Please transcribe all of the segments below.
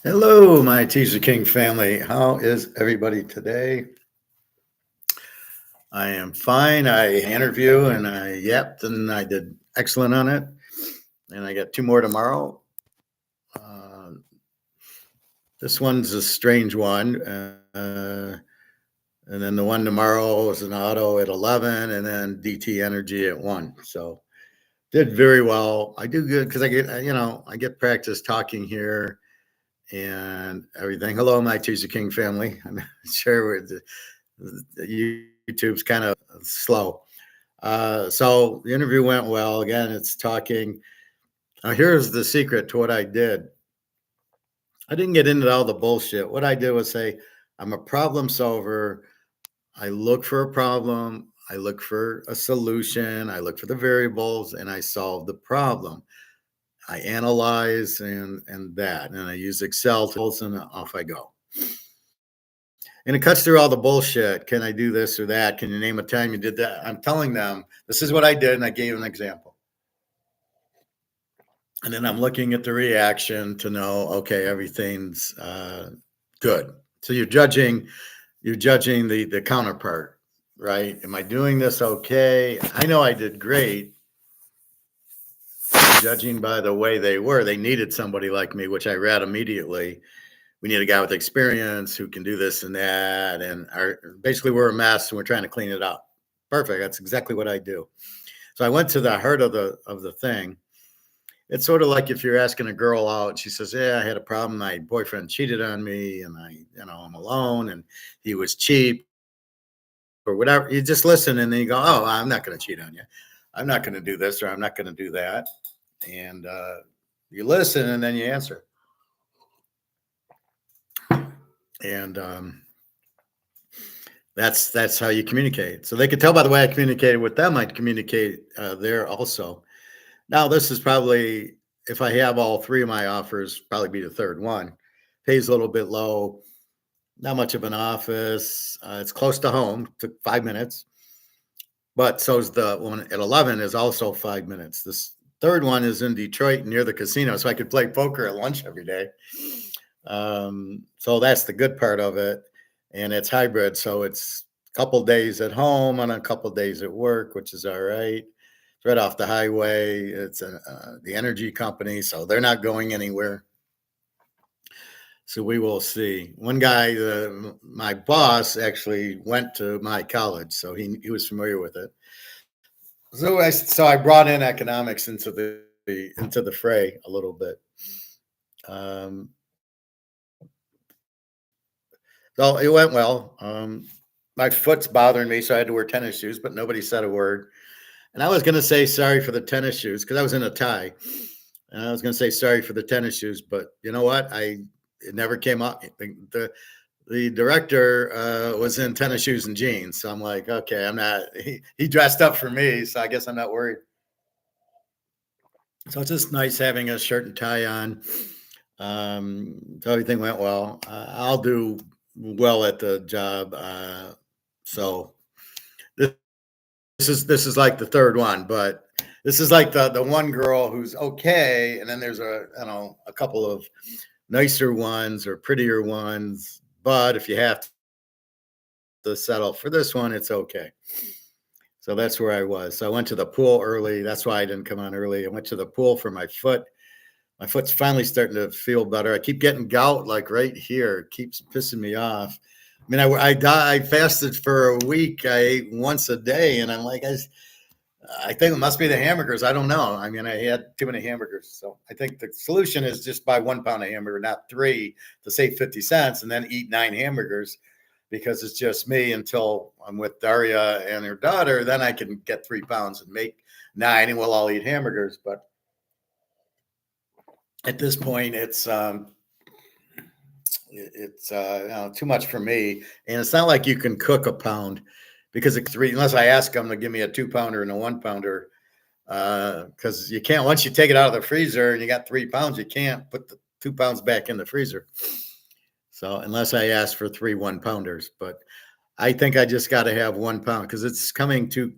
Hello, my Teaserking family. How is everybody today? I am fine. I interview and I yapped and I did excellent on it. And I got two more tomorrow. Uh, this one's a strange one. And then the one tomorrow is an auto at 11 and then DT energy at 1. So did very well. I do good because I get practice talking here and everything. Hello, my Teaserking family. I'm sure YouTube's kind of slow. So the interview went well. Again, it's talking. Now, here's the secret to what I did. I didn't get into all the bullshit. What I did was say, I'm a problem solver. I look for a problem. I look for a solution. I look for the variables and I solve the problem. I analyze and I use Excel tools and off I go. And it cuts through all the bullshit. Can I do this or that? Can you name a time you did that? I'm telling them this is what I did, and I gave an example. And then I'm looking at the reaction to know, okay, everything's good. So you're judging the counterpart, right? Am I doing this okay? I know I did great. Judging by the way they were, they needed somebody like me, which I read immediately. We need a guy with experience who can do this and that. And basically we're a mess and we're trying to clean it up. Perfect. That's exactly what I do. So I went to the heart of the thing. It's sort of like if you're asking a girl out, she says, yeah, I had a problem. My boyfriend cheated on me and I'm alone and he was cheap or whatever. You just listen and then you go, oh, I'm not going to cheat on you. I'm not going to do this or I'm not going to do that. And you listen and then you answer. And that's how you communicate. So they could tell by the way I communicated with them, I'd communicate there also. Now this is probably, if I have all three of my offers, probably be the third one. Pays a little bit low, not much of an office. It's close to home, took 5 minutes. But so's the one at 11 is also 5 minutes. This third one is in Detroit near the casino, so I could play poker at lunch every day. So that's the good part of it. And it's hybrid. So it's a couple days at home and a couple days at work, which is all right. It's right off the highway. It's the energy company, so they're not going anywhere. So we will see. One guy, my boss, actually went to my college, so he was familiar with it. So I brought in economics into the fray a little bit. So it went well. My foot's bothering me, so I had to wear tennis shoes, but nobody said a word. And I was going to say sorry for the tennis shoes because I was in a tie. And I was going to say sorry for the tennis shoes, but you know what? It never came up. The director was in tennis shoes and jeans, so I'm like, okay, I'm not. He dressed up for me, so I guess I'm not worried. So it's just nice having a shirt and tie on. So everything went well. I'll do well at the job. So this is like the third one, but this is like the one girl who's okay, and then there's a couple of nicer ones or prettier ones. But if you have to settle for this one, it's okay. So that's where I was. So I went to the pool early. That's why I didn't come on early. I went to the pool for my foot. My foot's finally starting to feel better. I keep getting gout like right here. It keeps pissing me off. I mean, I fasted for a week. I ate once a day, and I'm like, I think it must be the hamburgers. I don't know. I mean, I had too many hamburgers. So I think the solution is just buy 1 pound of hamburger, not 3, to save 50 cents, and then eat 9 hamburgers because it's just me until I'm with Daria and her daughter. Then I can get 3 pounds and make 9, and we'll all eat hamburgers. But at this point, it's too much for me, and it's not like you can cook a pound because it's 3 unless I ask them to give me a 2 pounder and a 1 pounder because you can't once you take it out of the freezer and you got 3 pounds, you can't put the 2 pounds back in the freezer. So unless I ask for 3 1 pounders, but I think I just got to have 1 pound because it's coming too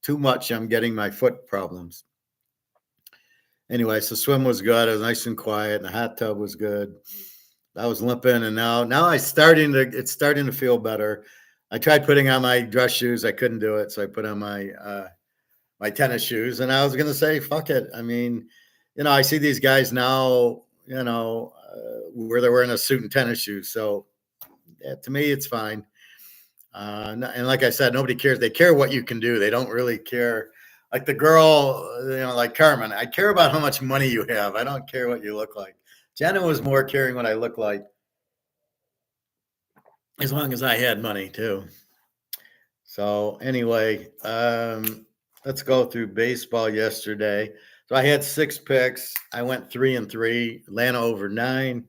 much. I'm getting my foot problems. Anyway, so swim was good. It was nice and quiet, and the hot tub was good. I was limping, and now it's starting to feel better. I tried putting on my dress shoes. I couldn't do it, so I put on my tennis shoes, and I was gonna say, fuck it. I mean, I see these guys now, where they're wearing a suit and tennis shoes. So yeah, to me, it's fine. And like I said, nobody cares. They care what you can do. They don't really care. Like the girl, like Carmen, I care about how much money you have. I don't care what you look like. Jenna was more caring what I look like, as long as I had money too. So anyway, let's go through baseball yesterday. So I had 6 picks. I went 3-3. Atlanta over 9,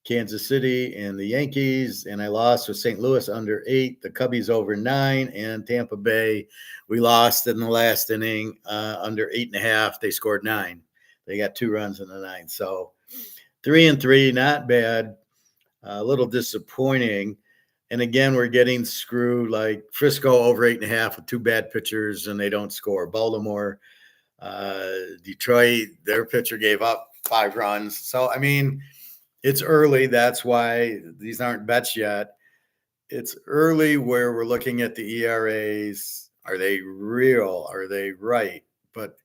Kansas City and the Yankees, and I lost with St. Louis under 8, the Cubbies over 9, and Tampa Bay. We lost in the last inning under 8.5. They scored 9. They got 2 runs in the 9th. So 3-3, not bad. A little disappointing. And again, we're getting screwed. Like Frisco over 8.5 with 2 bad pitchers, and they don't score. Baltimore, Detroit, their pitcher gave up 5 runs. So, I mean, it's early. That's why these aren't bets yet. It's early where we're looking at the ERAs. Are they real? Are they right? But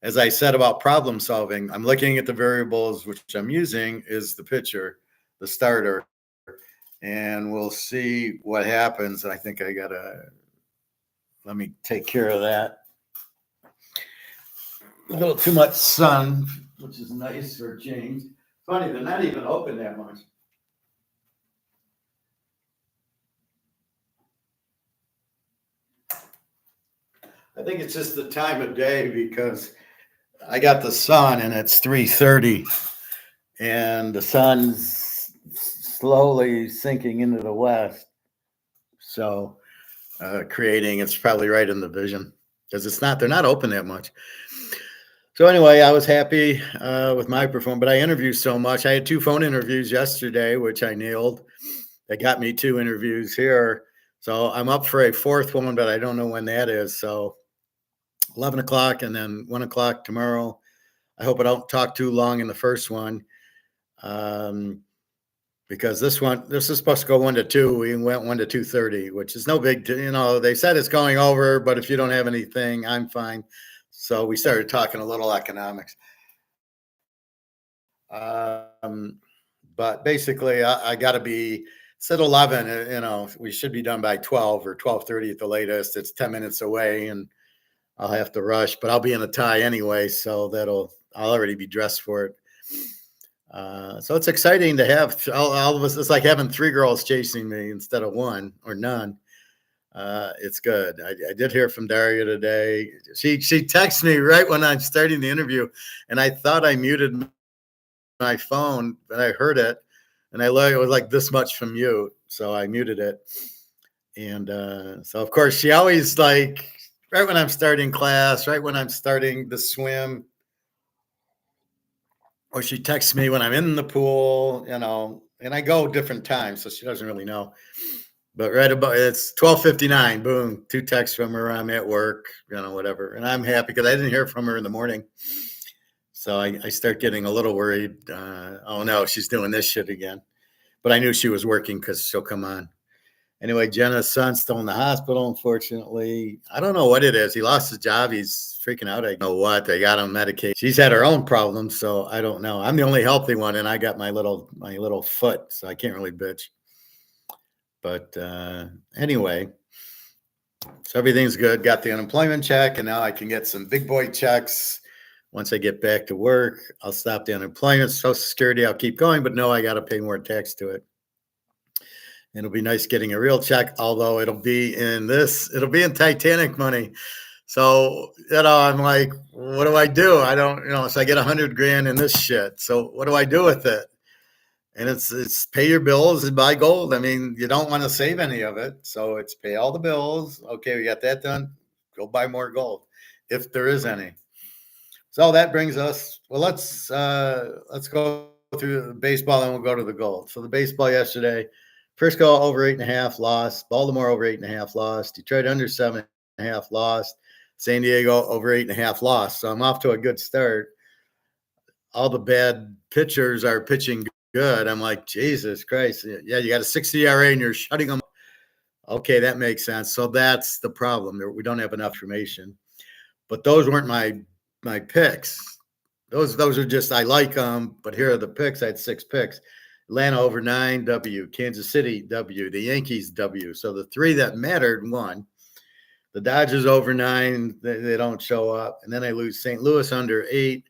as I said about problem solving, I'm looking at the variables, which I'm using is the pitcher, the starter, and we'll see what happens. I think let me take care of that. A little too much sun, which is nice for a change. Funny, they're not even open that much. I think it's just the time of day because I got the sun and it's 3:30 and the sun's slowly sinking into the west. So it's probably right in the vision because they're not open that much. So anyway, I was happy with my performance, but I interviewed so much. I had 2 phone interviews yesterday, which I nailed. That got me 2 interviews here. So I'm up for a 4th one, but I don't know when that is. So 11 o'clock and then 1 o'clock tomorrow. I hope I don't talk too long in the first one. Because this is supposed to go 1 to 2. We went 1 to 2:30, which is no big deal. They said it's going over, but if you don't have anything, I'm fine. So we started talking a little economics. But basically, I got to be at 11. We should be done by 12 or 12:30 at the latest. It's 10 minutes away, and I'll have to rush. But I'll be in a tie anyway, so I'll already be dressed for it. So it's exciting to have all of us. It's like having 3 girls chasing me instead of 1 or none. It's good. I did hear from Daria today. She texted me right when I'm starting the interview, and I thought I muted my phone, but I heard it, and it was like this much from mute, so I muted it. And so of course she always right when I'm starting class, right when I'm starting the swim, or she texts me when I'm in the pool, and I go different times, so she doesn't really know. But right about it's 12:59, boom, 2 texts from her. I'm at work, whatever, and I'm happy because I didn't hear from her in the morning. So I start getting a little worried. Oh no, she's doing this shit again. But I knew she was working because she'll come on. Anyway, Jenna's son's still in the hospital, unfortunately. I don't know what it is. He lost his job. He's freaking out. I know what. They got him medicated. She's had her own problems, so I don't know. I'm the only healthy one, and I got my little foot, so I can't really bitch. But anyway, so everything's good. Got the unemployment check, and now I can get some big boy checks. Once I get back to work, I'll stop the unemployment. Social Security, I'll keep going, but no, I got to pay more tax to it. It'll be nice getting a real check, although it'll be in Titanic money. So, I'm like, what do I do? I don't, so I get $100,000 in this shit. So what do I do with it? And it's pay your bills and buy gold. I mean, you don't want to save any of it. So it's pay all the bills. Okay, we got that done. Go buy more gold if there is any. So that brings us, well, let's go through the baseball and we'll go to the gold. So the baseball yesterday, Frisco over 8.5 lost, Baltimore over 8.5 lost, Detroit under 7.5 lost, San Diego over 8.5 lost. So I'm off to a good start. All the bad pitchers are pitching good. I'm like, Jesus Christ. Yeah, you got a 60 ERA and you're shutting them. Okay, that makes sense. So that's the problem. We don't have enough information. But those weren't my picks. Those are just I like them, but here are the picks. I had 6 picks. Atlanta over 9, W. Kansas City, W. The Yankees, W. So the 3 that mattered won. The Dodgers over 9, they don't show up. And then I lose St. Louis under 8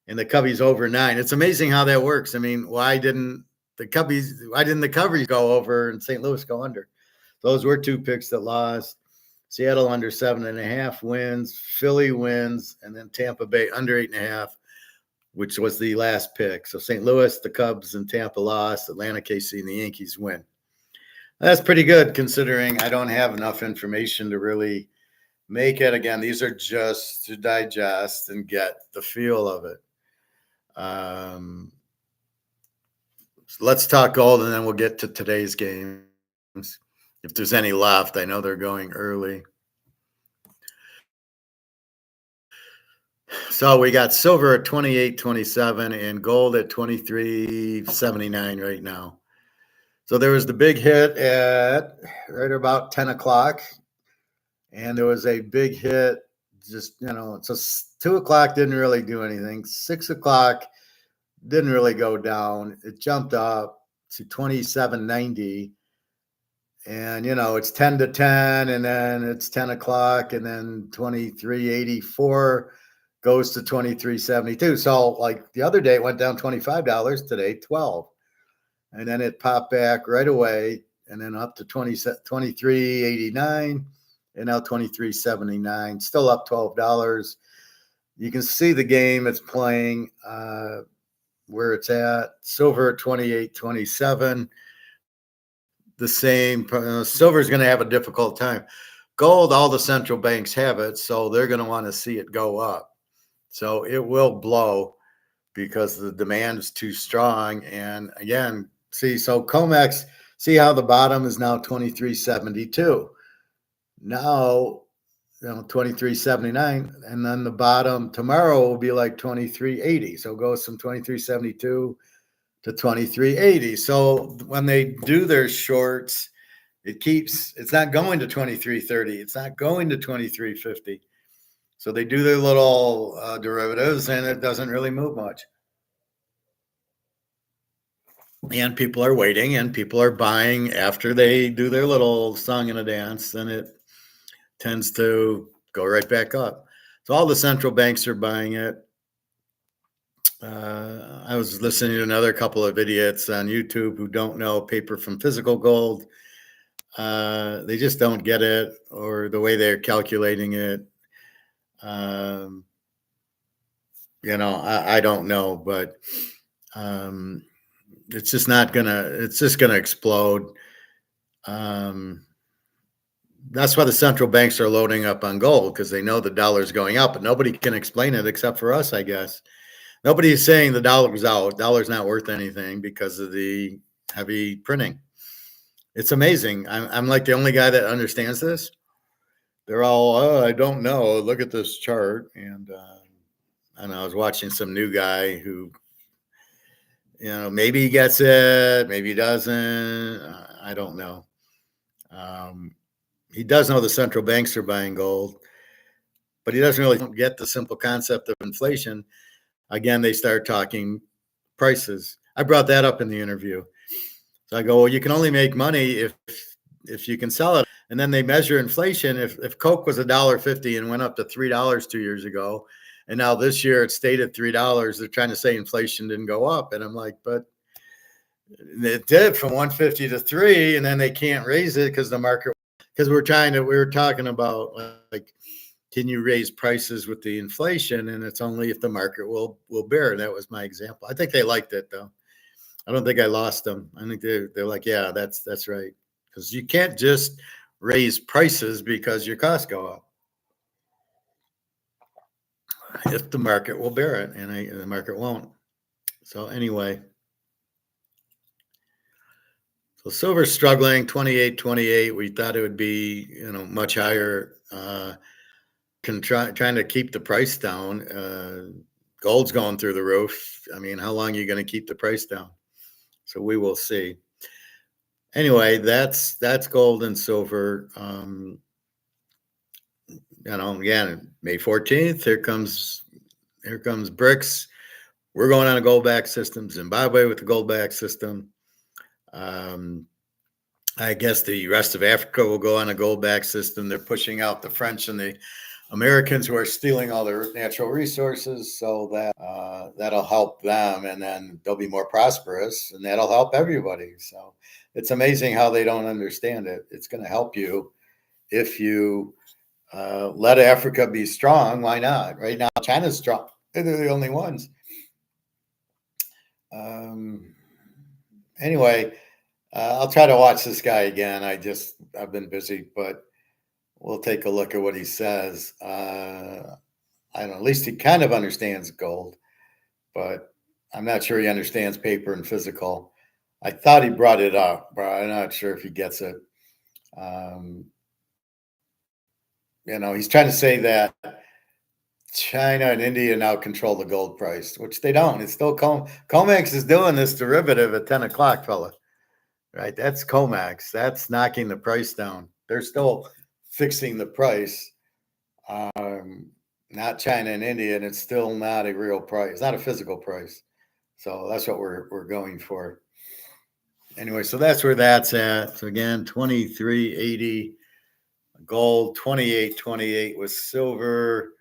and the Cubbies over 9. It's amazing how that works. I mean, why didn't the Cubbies go over and St. Louis go under? Those were 2 picks that lost. Seattle under 7.5 wins, Philly wins, and then Tampa Bay under 8.5, which was the last pick. So St. Louis, the Cubs, and Tampa lost. Atlanta, KC, and the Yankees win. That's pretty good considering I don't have enough information to really make it. Again, these are just to digest and get the feel of it. So let's talk gold, and then we'll get to today's games. If there's any left, I know they're going early. So we got silver at 28.27 and gold at 23.79 right now. So there was the big hit at right about 10 o'clock. And there was a big hit just, so 2 o'clock didn't really do anything. 6 o'clock didn't really go down. It jumped up to 27.90. And, it's 10 to 10, and then it's 10 o'clock, and then 23.84 goes to 23.72. So like the other day, it went down $25, today, 12. And then it popped back right away, and then up to 23.89, and now 23.79, still up $12. You can see the game it's playing, where it's at. Silver at 28.27. The same. Silver is going to have a difficult time. Gold, all the central banks have it, so they're going to want to see it go up. So it will blow because the demand is too strong. And again, so COMEX, see how the bottom is now 23.72. Now, 23.79, and then the bottom tomorrow will be like 23.80. So it goes from 23.72 to 23.80. So when they do their shorts, it's not going to 23.30. It's not going to 23.50. So they do their little derivatives, and it doesn't really move much. And people are waiting, and people are buying after they do their little song and a dance, and it tends to go right back up. So all the central banks are buying it. I was listening to another couple of idiots on YouTube who don't know paper from physical gold. They just don't get it, or the way they're calculating it. I don't know, but it's just gonna explode. That's why the central banks are loading up on gold, because they know the dollar's going up, but nobody can explain it except for us, I guess. Nobody is saying the dollar's out. Dollar's not worth anything because of the heavy printing. It's amazing. I'm like the only guy that understands this. They're all, oh, I don't know. Look at this chart. And I was watching some new guy who, maybe he gets it, maybe he doesn't. I don't know. He does know the central banks are buying gold, but he doesn't really get the simple concept of inflation. Again, they start talking prices. I brought that up in the interview. So I go, well, you can only make money if you can sell it. And then they measure inflation. If Coke was $1.50 and went up to $3 2 years ago, and now this year it stayed at $3, they're trying to say inflation didn't go up. And I'm like, but it did from 150 to 3, and then they can't raise it because we were talking about like, can you raise prices with the inflation? And it's only if the market will bear. That was my example. I think they liked it though. I don't think I lost them. I think they're like, yeah, that's right. Because you can't just raise prices because your costs go up. If the market will bear it, and the market won't. So anyway. So silver's struggling, 28.28. We thought it would be, much higher. Trying to keep the price down. Gold's going through the roof. I mean, how long are you going to keep the price down? So we will see. Anyway, that's gold and silver. Again, May 14th, here comes BRICS. We're going on a gold back system. Zimbabwe with the gold back system. I guess the rest of Africa will go on a gold back system. They're pushing out the French and the Americans who are stealing all their natural resources, so that'll help them, and then they'll be more prosperous, and that'll help everybody. So it's amazing how they don't understand it. It's going to help you if you let Africa be strong. Why not? Right now, China's strong. They're the only ones. Anyway, I'll try to watch this guy again. I've been busy, but we'll take a look at what he says. I don't know. At least he kind of understands gold, but I'm not sure he understands paper and physical. I thought he brought it up, but I'm not sure if he gets it. He's trying to say that China and India now control the gold price, which they don't. It's still COMEX is doing this derivative at 10 o'clock, fella. Right? That's COMEX. That's knocking the price down. They're still fixing the price. Not China and India, and it's still not a real price. It's not a physical price. So that's what we're going for. Anyway, so that's where that's at. So again, 23.80 gold, 28.28 with silver.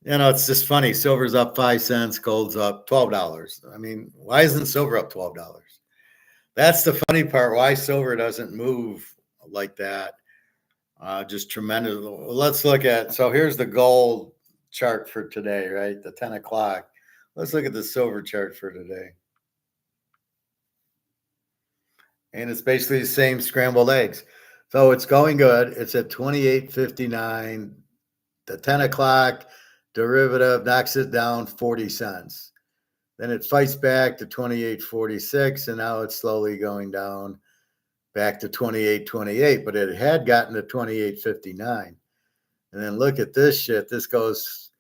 It's just funny. Silver's up 5 cents, gold's up $12. I mean, why isn't silver up $12? That's the funny part. Why silver doesn't move like that. Just tremendous. Let's look at, so here's the gold chart for today, right? The 10 o'clock. Let's look at the silver chart for today. And it's basically the same scrambled eggs. So it's going good. It's at 28.59. The 10 o'clock derivative knocks it down 40 cents. Then it fights back to 28.46, and now it's slowly going down back to 28.28, but it had gotten to 28.59. And then look at this shit. This goes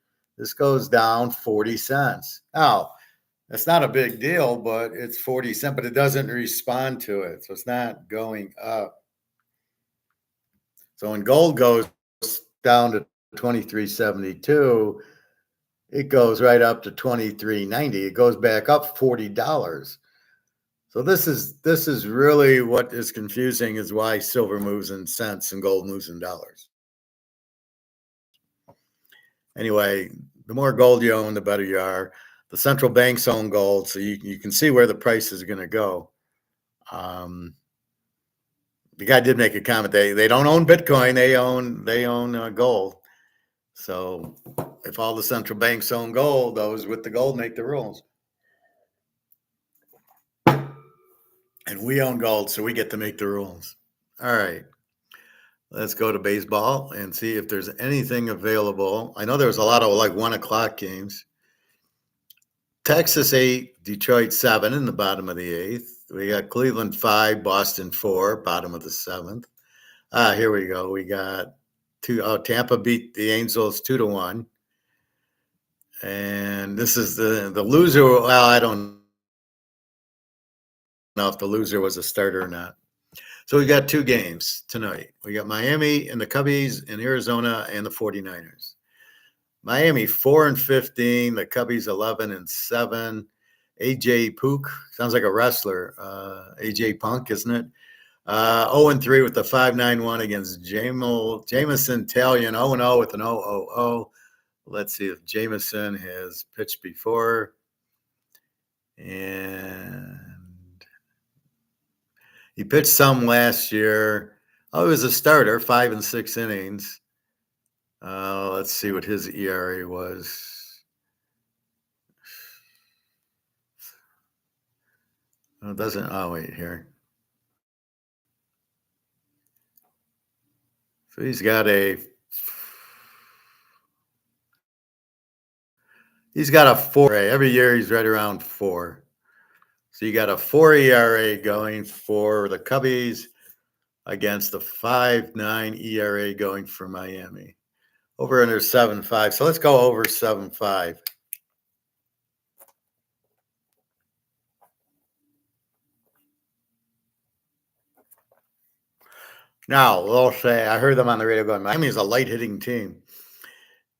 down 40 cents. Now, that's not a big deal, but it's 40 cents, but it doesn't respond to it. So it's not going up. So when gold goes down to 23.72, it goes right up to 23.90. It goes back up $40. So this is really what is confusing, is why silver moves in cents and gold moves in dollars. Anyway, the more gold you own, the better you are. The central banks own gold, so you can see where the price is going to go. The guy did make a comment. They don't own Bitcoin. They own gold. So if all the central banks own gold, those with the gold make the rules. And we own gold, so we get to make the rules. All right. Let's go to baseball and see if there's anything available. I know there was a lot of 1 o'clock games. Texas 8, Detroit 7 in the bottom of the 8th. We got Cleveland 5, Boston 4, bottom of the 7th. Here we go. We got Tampa beat the Angels 2-1. And this is the loser. Well, I don't know if the loser was a starter or not. So we got 2 games tonight. We got Miami and the Cubbies in Arizona and the 49ers. Miami 4-15, the Cubbies 11-7. AJ Pook sounds like a wrestler. AJ Punk, isn't it? 0-3 with the 5.91 against Jamison Talion. 0-0 with an 0-0-0. Let's see if Jamison has pitched before. And he pitched some last year. Oh, he was a starter, 5 and 6 innings. Let's see what his ERA was. It doesn't. Oh, wait here. So he's got a 4. Every year he's right around 4. So you got a 4 ERA going for the Cubbies against the 5.9 ERA going for Miami. Over under 7.5. So let's go over 7.5. Now, they'll say, I heard them on the radio going, Miami's a light hitting team.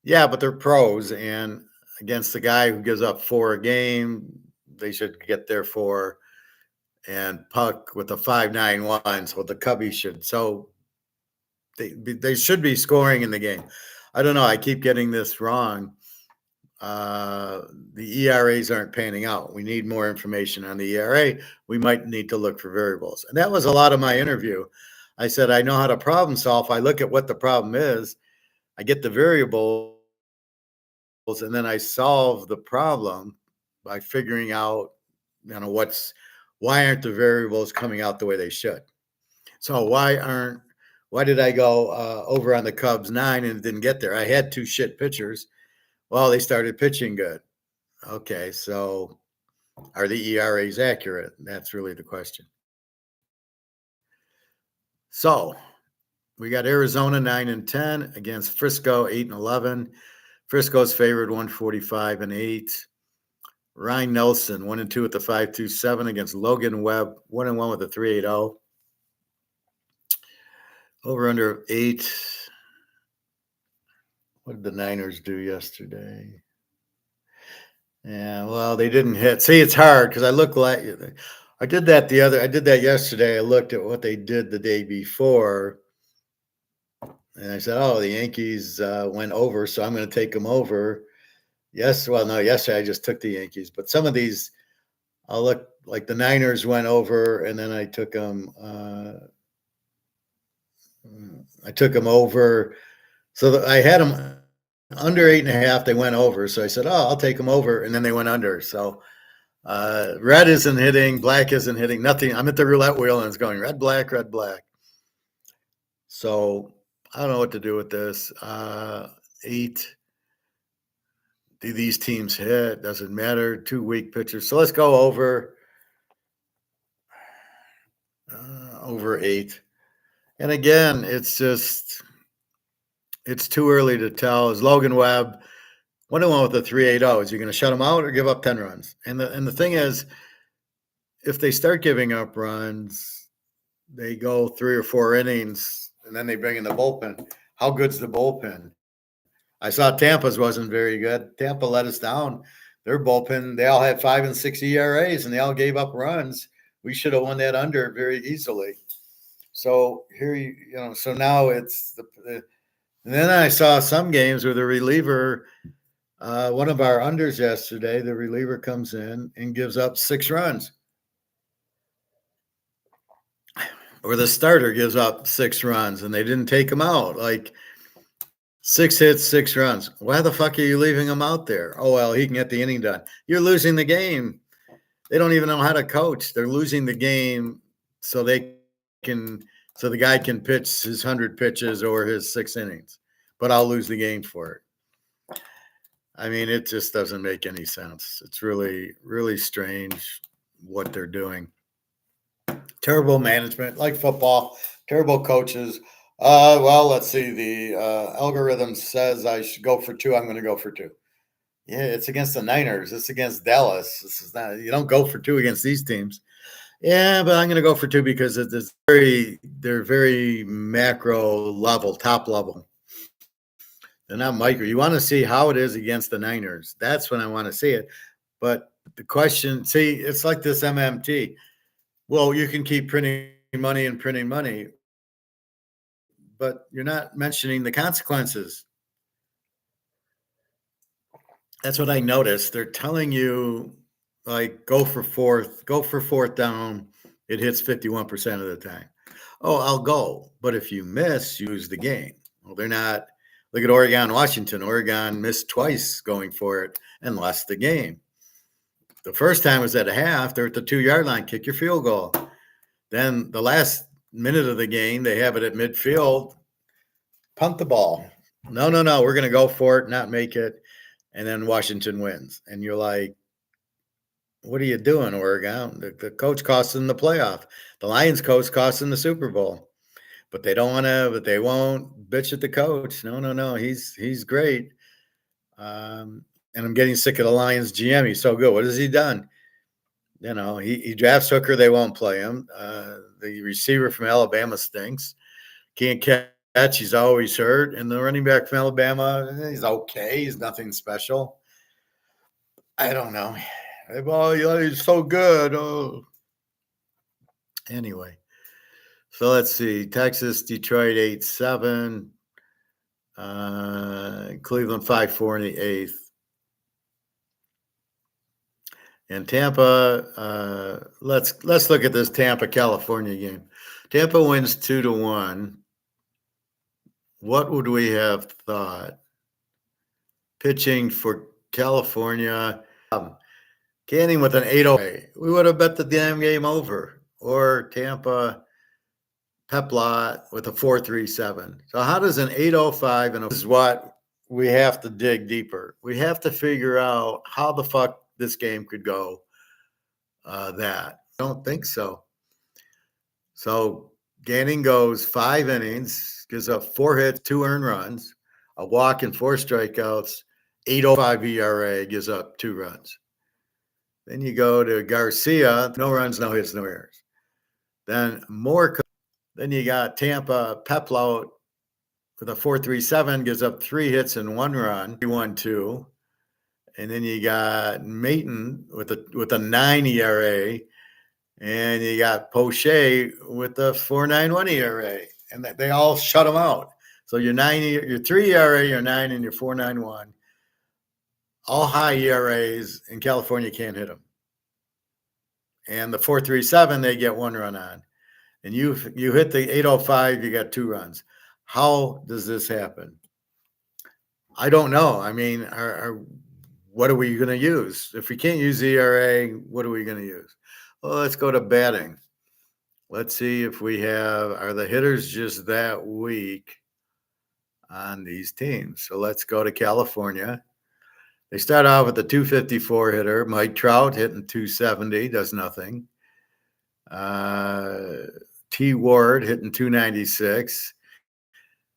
Yeah, but they're pros. And against the guy who gives up 4 a game, they should get their 4. And Puck with the 5.91, so the Cubbies should. So they should be scoring in the game. I don't know. I keep getting this wrong. The ERAs aren't panning out. We need more information on the ERA. We might need to look for variables. And that was a lot of my interview. I said, I know how to problem solve. I look at what the problem is, I get the variables, and then I solve the problem by figuring out, why aren't the variables coming out the way they should? So why did I go over on the Cubs 9 and didn't get there? I had 2 shit pitchers. Well, they started pitching good. Okay, so are the ERAs accurate? That's really the question. So we got Arizona 9-10 against Frisco 8-11. Frisco's favored 145-8. Ryan Nelson 1-2 with the 5.27 against Logan Webb 1-1 with the 3.80. Over under 8. What did the Niners do yesterday? Yeah, well, they didn't hit. See, it's hard because I did that yesterday. I looked at what they did the day before, and I said, "Oh, the Yankees went over, so I'm going to take them over." Yes, well, no, yesterday I just took the Yankees, but some of these, I'll look like the Niners went over, and then I took them. I took them over, so I had them under 8.5. They went over, so I said, "Oh, I'll take them over," and then they went under. So red isn't hitting, black isn't hitting, nothing. I'm at the roulette wheel and it's going red, black, red, black. So I don't know what to do with this. 8. Do these teams hit? Doesn't matter. 2 weak pitchers. So let's go over 8. And again, it's too early to tell. Is Logan Webb 1-1 with the 3.80? Is he going to shut him out or give up 10 runs? And the thing is, if they start giving up runs, they go 3 or 4 innings, and then they bring in the bullpen. How good's the bullpen? I saw Tampa's wasn't very good. Tampa let us down. Their bullpen, they all had 5 and 6 ERAs, and they all gave up runs. We should have won that under very easily. So here, so now it's and then I saw some games where the reliever, one of our unders yesterday, the reliever comes in and gives up 6 runs. Or the starter gives up 6 runs and they didn't take him out. Like 6 hits, 6 runs. Why the fuck are you leaving him out there? Oh, well, he can get the inning done. You're losing the game. They don't even know how to coach. They're losing the game so the guy can pitch his 100 pitches or his 6 innings. But I'll lose the game for it. I mean, it just doesn't make any sense. It's really, really strange what they're doing. Terrible management, like football, terrible coaches. Well, let's see. The algorithm says I should go for 2. I'm going to go for 2. Yeah, it's against the Niners. It's against Dallas. This is not. You don't go for 2 against these teams. Yeah, but I'm going to go for 2 because they're very macro level, top level. They're not micro. You want to see how it is against the Niners. That's when I want to see it. But the question, see, it's like this MMT. Well, you can keep printing money, but you're not mentioning the consequences. That's what I noticed. They're telling you, like, go for fourth down. It hits 51% of the time. Oh, I'll go. But if you miss, you lose the game. Well, they're not. Look at Oregon, Washington. Oregon missed twice going for it and lost the game. The first time was at a half. They're at the 2-yard line. Kick your field goal. Then the last minute of the game, they have it at midfield. Punt the ball. No. We're going to go for it, not make it. And then Washington wins. And you're like, what are you doing, Oregon? The coach cost them the playoff. The Lions coach cost them the Super Bowl. But they won't bitch at the coach. No. He's great. And I'm getting sick of the Lions GM. He's so good. What has he done? He drafts Hooker. They won't play him. The receiver from Alabama stinks. Can't catch. He's always hurt. And the running back from Alabama, he's okay. He's nothing special. I don't know. Well, he's so good. Oh. Anyway, so let's see. Texas, Detroit 8-7. Cleveland 5-4 in the eighth. And Tampa, let's look at this Tampa California game. Tampa wins 2-1. What would we have thought? Pitching for California, Canning with an 8-0. We would have bet the damn game over. Or Tampa Peplot with a 4.37. So how does an 8.05 and this is what we have to dig deeper. We have to figure out how the fuck this game could go. That I don't think so. So Ganning goes 5 innings, gives up 4 hits, 2 earned runs, a walk and 4 strikeouts, 8.05 ERA, gives up 2 runs. Then you go to Garcia, no runs, no hits, no errors. Then you got Tampa Peplout with a 4.37, gives up 3 hits and 1 run, 1-2. And then you got Mayton with a 9 ERA, and you got Poche with a 4.91 ERA, and they all shut them out. So your 3 ERA, your 9, and your 4.91, all high ERAs, and California can't hit them. And the 4.37, they get 1 run on. And you hit the 8.05, you got 2 runs. How does this happen? I don't know. I mean, what are we going to use? If we can't use ERA, what are we going to use? Well, let's go to batting. Let's see if are the hitters just that weak on these teams? So let's go to California. They start off with a 254 hitter. Mike Trout hitting 270, does nothing. T. Ward hitting 296.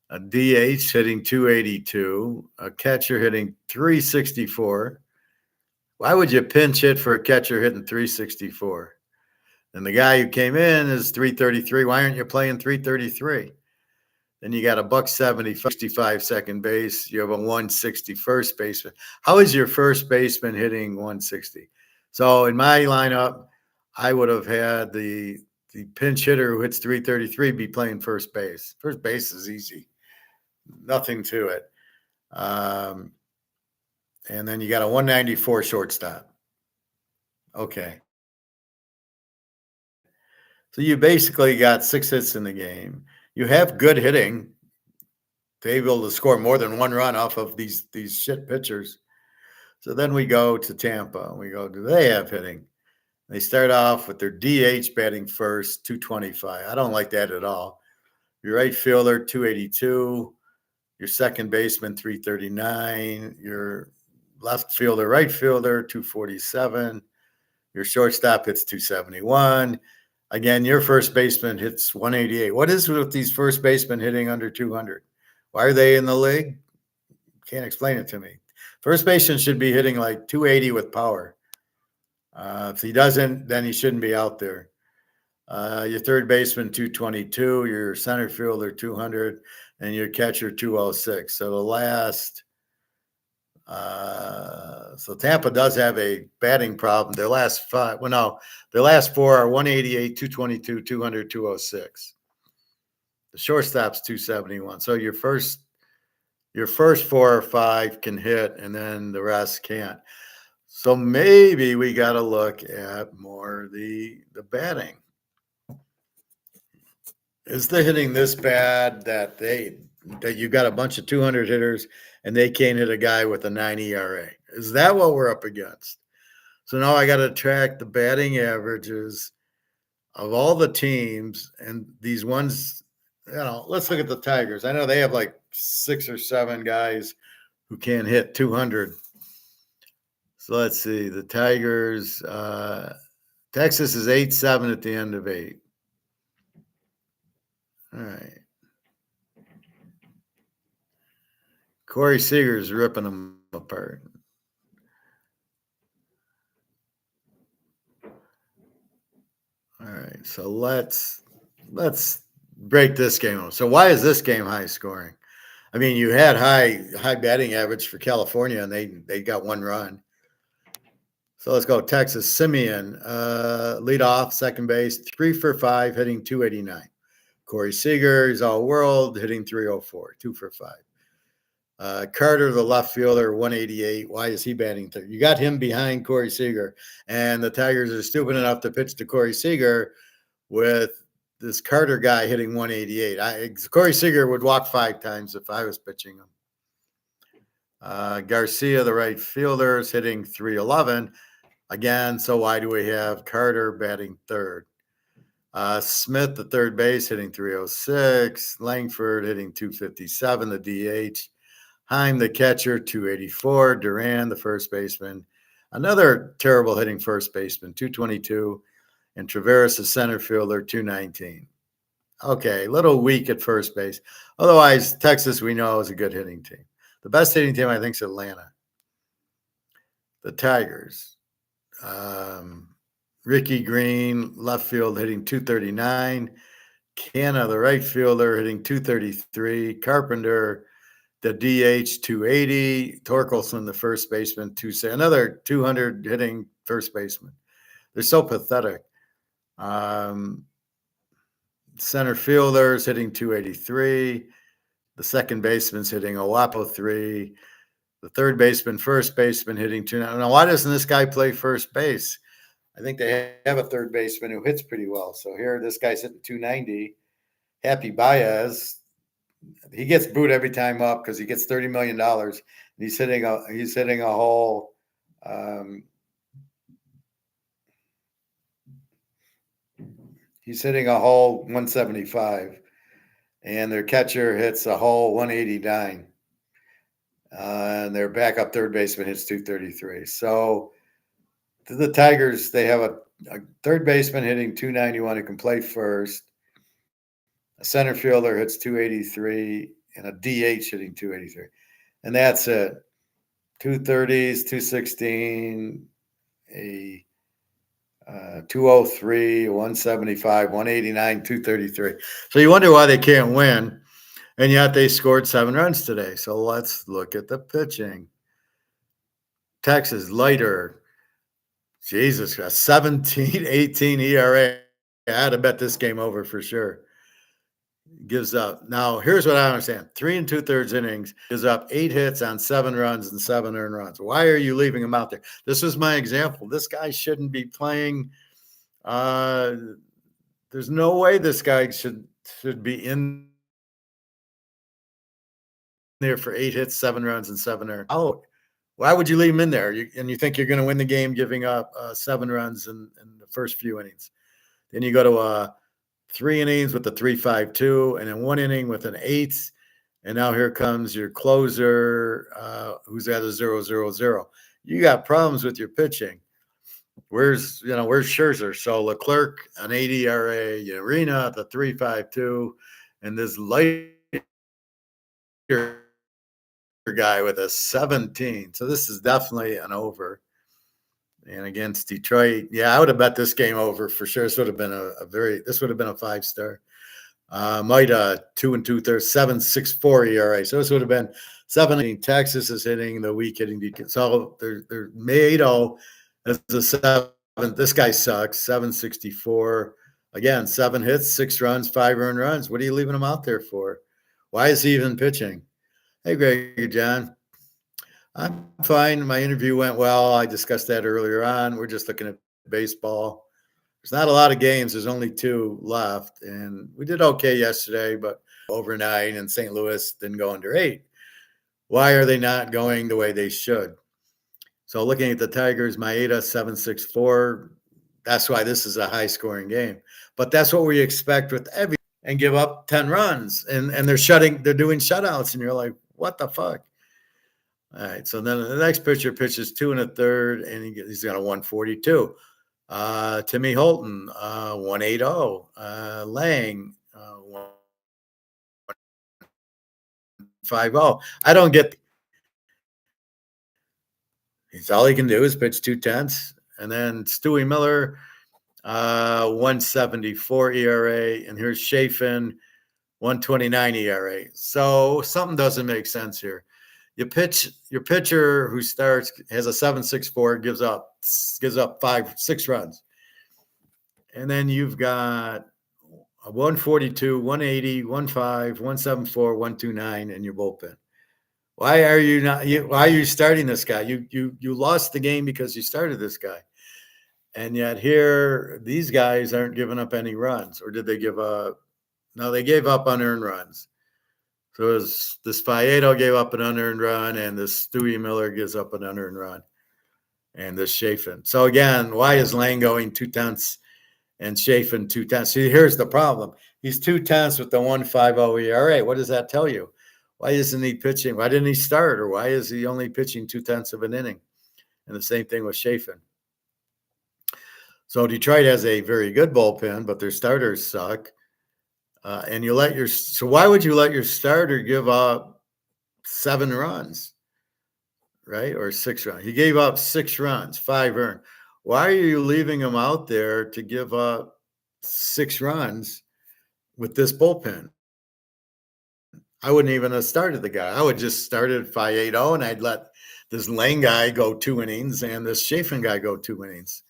A DH hitting 282. A catcher hitting 364. Why would you pinch hit for a catcher hitting 364? And the guy who came in is 333. Why aren't you playing 333? Then you got a $170, 65 second base. You have a 160 first baseman. How is your first baseman hitting 160? So in my lineup, I would have had the pinch hitter who hits 333 be playing first base. First base is easy. Nothing to it. And then you got a 194 shortstop. Okay. So you basically got 6 hits in the game. You have good hitting to be able to score more than 1 run off of these shit pitchers. So then we go to Tampa. We go, do they have hitting? They start off with their DH batting first, 225. I don't like that at all. Your right fielder, 282. Your second baseman, 339. Your left fielder, right fielder, 247. Your shortstop hits 271. Again, your first baseman hits 188. What is with these first basemen hitting under 200? Why are they in the league? Can't explain it to me. First baseman should be hitting like 280 with power. If he doesn't, then he shouldn't be out there. Your third baseman, 222. Your center fielder, 200. And your catcher, 206. So the last so Tampa does have a batting problem. Their last 5, their last 4 are 188, 222, 200, 206. The shortstop's 271. So your first 4 or 5 can hit, and then the rest can't. So maybe we got to look at more the batting. Is the hitting this bad that you got a bunch of 200 hitters and they can't hit a guy with a 9 ERA? Is that what we're up against? So now I got to track the batting averages of all the teams, and these ones, let's look at the Tigers. I know they have like 6 or 7 guys who can't hit 200. So let's see. The Tigers, Texas is 8-7 at the end of 8. All right. Corey Seager's ripping them apart. All right, so let's break this game up. So why is this game high scoring? I mean, you had high batting average for California, and they got 1 run. So let's go. Texas, Simeon, lead off, second base, 3 for 5, hitting 289. Corey Seager, he's all world, hitting 304, 2 for 5. Carter, the left fielder, 188. Why is he batting third? You got him behind Corey Seager, and the Tigers are stupid enough to pitch to Corey Seager with this Carter guy hitting 188. Corey Seager would walk 5 times if I was pitching him. Garcia, the right fielder, is hitting 311. Again, so why do we have Carter batting third? Smith, the third base, hitting 306. Langford hitting 257, the DH. Heim, the catcher, 284. Duran, the first baseman. Another terrible hitting first baseman, 222. And Traveris, the center fielder, 219. Okay, a little weak at first base. Otherwise, Texas, we know, is a good hitting team. The best hitting team, I think, is Atlanta. The Tigers. Ricky Green, left field, hitting 239. Canna, the right fielder, hitting 233. Carpenter, the DH, 280. Torkelson, the first baseman, 260. Another 200 hitting first baseman. They're so pathetic. Center fielders hitting 283. The second baseman's hitting Owapo 3. The third baseman, first baseman hitting 290. Now, why doesn't this guy play first base? I think they have a third baseman who hits pretty well. So here, this guy's hitting 290. Happy Baez, he gets booed every time up because he gets $30 million. He's hitting a whole. He's hitting a whole 175, and their catcher hits a whole 189. And their backup third baseman hits 233. So the Tigers, they have a third baseman hitting 291 who can play first. A center fielder hits 283, and a DH hitting 283. And that's it. 230s, 216, a 203, 175, 189, 233. So you wonder why they can't win, and yet they scored 7 runs today. So let's look at the pitching. Texas, lighter. Jesus Christ, 17-18 ERA. I had to bet this game over for sure. Gives up. Now, here's what I understand. 3 2/3 innings, gives up 8 hits on 7 runs and 7 earned runs. Why are you leaving him out there? This is my example. This guy shouldn't be playing. There's no way this guy should be in there for 8 hits, 7 runs, and 7 earned. Oh, why would you leave him in there? And you think you're going to win the game giving up 7 runs in the first few innings. Then you go to 3 innings with the 3.52, and then 1 inning with an 8. And now here comes your closer, who's at a 0-0-0. You got problems with your pitching. Where's Scherzer? So Leclerc, an 80 ERA, Urena, the 3.52, and this lighter guy with a 17. So this is definitely an over. And against Detroit, yeah, I would have bet this game over for sure. This would have been this would have been a 5-star. Might 2 2/3, 7.64 ERA. So this would have been 7. Texas is hitting the weak hitting. So they're Mato as a 7. This guy sucks. 7.64. Again, 7 hits, 6 runs, 5 earned runs. What are you leaving him out there for? Why is he even pitching? Hey, Greg, John. I'm fine. My interview went well. I discussed that earlier on. We're just looking at baseball. There's not a lot of games. There's only 2 left. And we did okay yesterday, but over 9, and St. Louis didn't go under 8. Why are they not going the way they should? So looking at the Tigers, Maeda 7.64. That's why this is a high-scoring game. But that's what we expect with every and give up 10 runs. And they're doing shutouts, and you're like, what the fuck? All right, so then the next pitcher pitches 2 1/3, and he's got a 142. Timmy Holton, 180. Lang, 150. I don't get. He's all he can do is pitch 2/10, and then Stewie Miller, 174 ERA, and here's Chafin, 129 ERA. So something doesn't make sense here. Your pitcher who starts has a 7.64, gives up 6 runs. And then you've got a 142, 180, 15, 174, 129 in your bullpen. Why are you starting this guy? You lost the game because you started this guy. And yet here, these guys aren't giving up any runs. Or did they give up? No, they gave up unearned runs. So this Faedo gave up an unearned run, and this Stewie Miller gives up an unearned run, and this Chafin. So again, why is Lane going 2/10 and Chafin 2/10? See, here's the problem. He's 2/10 with the 1.50 ERA. What does that tell you? Why isn't he pitching? Why didn't he start? Or why is he only pitching 2/10 of an inning? And the same thing with Chafin. So Detroit has a very good bullpen, but their starters suck. And so why would you let your starter give up 7 runs, right? Or 6 runs? He gave up 6 runs, 5 earned. Why are you leaving him out there to give up 6 runs with this bullpen? I wouldn't even have started the guy. I would just started 5-8-0, and I'd let this Lane guy go 2 innings and this Chafin guy go 2 innings.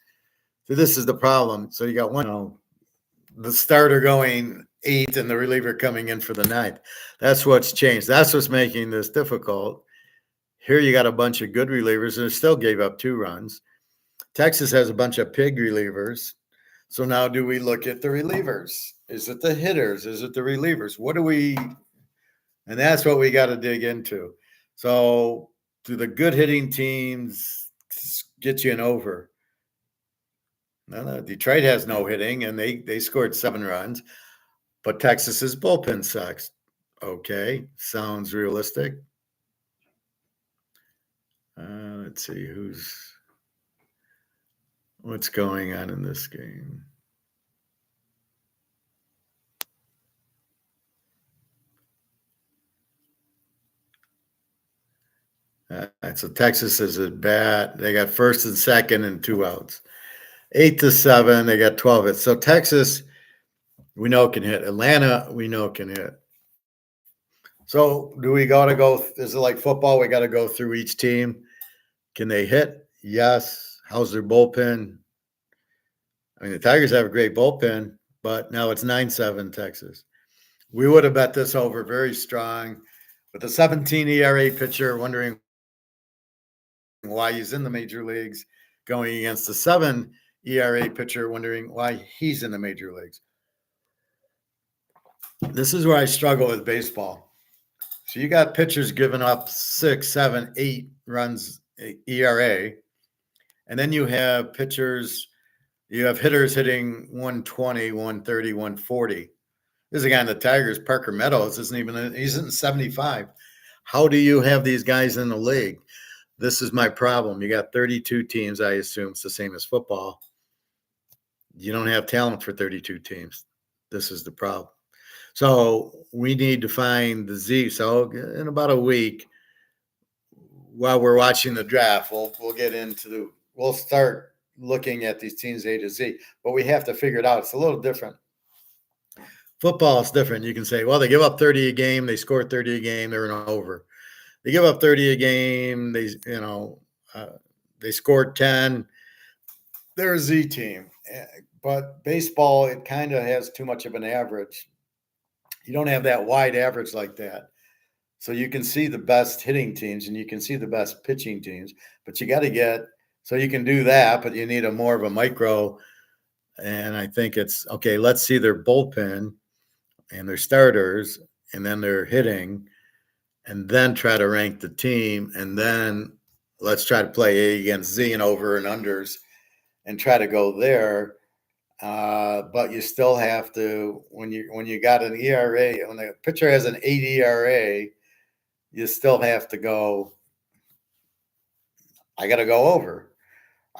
So this is the problem. So you got the starter going 8 and the reliever coming in for the 9th. That's what's changed. That's what's making this difficult. Here you got a bunch of good relievers, and it still gave up 2 runs. Texas has a bunch of pig relievers. So now do we look at the relievers? Is it the hitters? Is it the relievers? And that's what we got to dig into. So do the good hitting teams get you an over? No, Detroit has no hitting, and they scored 7 runs, but Texas's bullpen sucks. Okay, sounds realistic. Let's see what's going on in this game. So Texas is at bat. They got first and second and 2 outs. 8-7. They got 12 hits. So Texas, we know can hit. Atlanta, we know can hit. So do we got to go? Is it like football? We got to go through each team. Can they hit? Yes. How's their bullpen? I mean, the Tigers have a great bullpen, but now it's 9-7 Texas. We would have bet this over very strong. With the 17 ERA pitcher wondering why he's in the major leagues, going against the 7 ERA pitcher wondering why he's in the major leagues. This is where I struggle with baseball. So you got pitchers giving up 6, 7, 8 runs ERA, and then you have hitters hitting 120, 130, 140. This is a guy in the Tigers, Parker Meadows, he's in 75. How do you have these guys in the league? This is my problem. You got 32 teams, I assume it's the same as football. You don't have talent for 32 teams. This is the problem. So we need to find the Z. So in about a week, while we're watching the draft, we'll start looking at these teams A to Z. But we have to figure it out. It's a little different. Football is different. You can say, well, they give up 30 a game, they score 30 a game, they're in over. They give up 30 a game, they scored 10. They're a Z team. But baseball, it kind of has too much of an average. You don't have that wide average like that. So you can see the best hitting teams and you can see the best pitching teams, but you got to so you can do that, but you need more of a micro. And I think it's okay. Let's see their bullpen and their starters and then their hitting, and then try to rank the team. And then let's try to play A against Z and over and unders and try to go there. But you still have to, when you got an ERA, when the pitcher has an 8 ERA, you still have to go, I got to go over.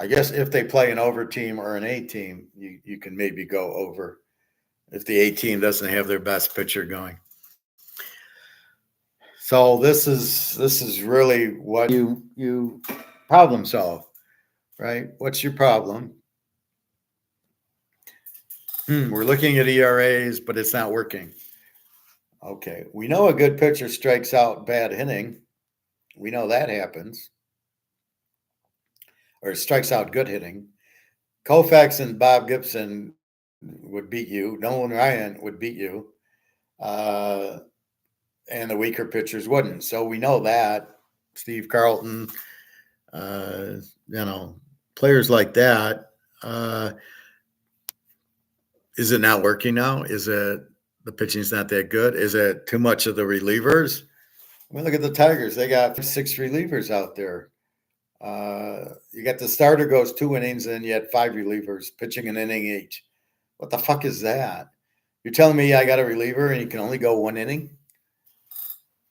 I guess if they play an over team or an A team, you can maybe go over if the A team doesn't have their best pitcher going. So this is really what you problem solve, right? What's your problem? We're looking at ERAs, but it's not working. Okay. We know a good pitcher strikes out bad hitting. We know that happens, or strikes out good hitting. Koufax and Bob Gibson would beat you. Nolan Ryan would beat you. Uh, and the weaker pitchers wouldn't. So we know that. Steve Carlton, uh, you know, players like that. Is it not working now? Is it the pitching's not that good? Is it too much of the relievers? I mean, look at the Tigers. They got 6 relievers out there. You got the starter goes 2 innings, and you had 5 relievers pitching an inning each. What the fuck is that? You're telling me I got a reliever and he can only go 1 inning?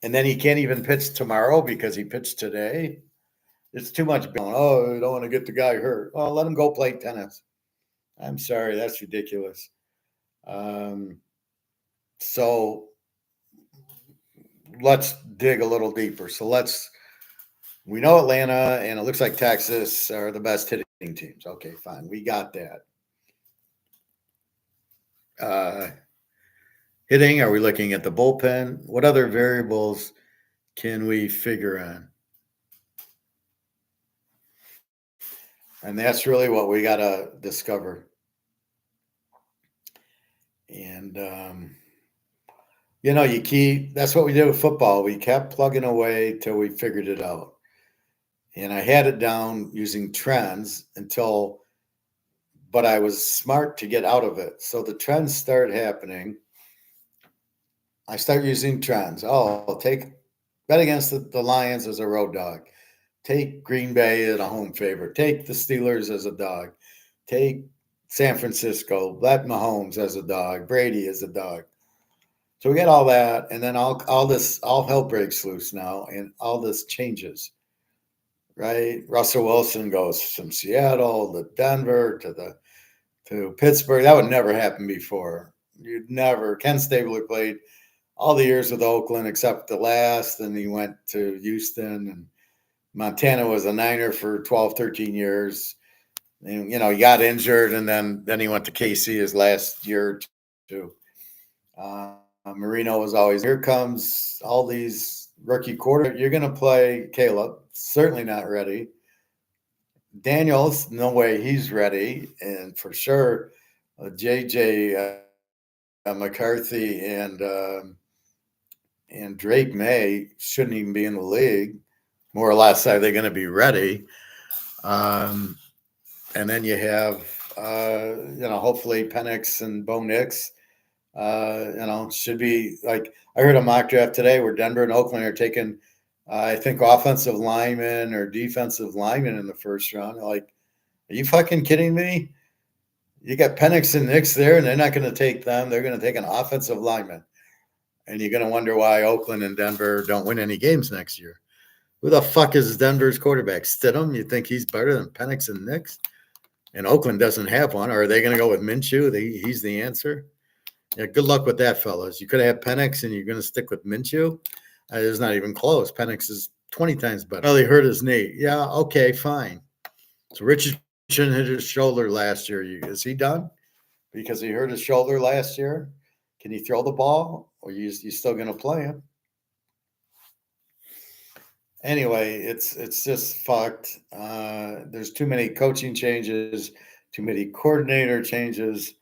And then he can't even pitch tomorrow because he pitched today? It's too much. Oh, I don't want to get the guy hurt. Well, let him go play tennis. I'm sorry, that's ridiculous. Um, so let's dig a little deeper. We know Atlanta and it looks like Texas are the best hitting teams. Okay, fine. We got that. Hitting, are we looking at the bullpen? What other variables can we figure on? And that's really what we got to discover. And, that's what we did with football. We kept plugging away till we figured it out. And I had it down using trends but I was smart to get out of it. So the trends start happening. I start using trends. Oh, I'll bet against the Lions as a road dog. Take Green Bay as a home favorite. Take the Steelers as a dog. Take San Francisco. Bet Mahomes as a dog. Brady as a dog. So we get all that, and then all hell breaks loose now, and all this changes. Right? Russell Wilson goes from Seattle to Denver to Pittsburgh. That would never happen before. You'd never. Ken Stabler played all the years with Oakland except the last, and he went to Houston, and Montana was a Niner for 12, 13 years. And, he got injured, and then he went to KC his last year or two. Marino was always, here comes all these rookie quarterbacks. You're going to play Caleb. Certainly not ready. Daniels, no way he's ready. And for sure, JJ McCarthy and Drake May shouldn't even be in the league. More or less, are they going to be ready? And then you have, hopefully Penix and Bo Nix, should be like, I heard a mock draft today where Denver and Oakland are taking, I think, offensive linemen or defensive linemen in the first round. Like, are you fucking kidding me? You got Penix and Nix there, and they're not going to take them. They're going to take an offensive lineman. And you're going to wonder why Oakland and Denver don't win any games next year. Who the fuck is Denver's quarterback? Stidham? You think he's better than Penix and Nix? And Oakland doesn't have one. Or are they going to go with Minshew? He's the answer. Yeah, good luck with that, fellas. You could have Penix and you're going to stick with Minshew. It's not even close. Penix is 20 times better. Well, he hurt his knee. Yeah, okay, fine. So Richardson hit his shoulder last year. Is he done? Because he hurt his shoulder last year? Can he throw the ball? Or you still going to play him? Anyway, it's just fucked. There's too many coaching changes, too many coordinator changes.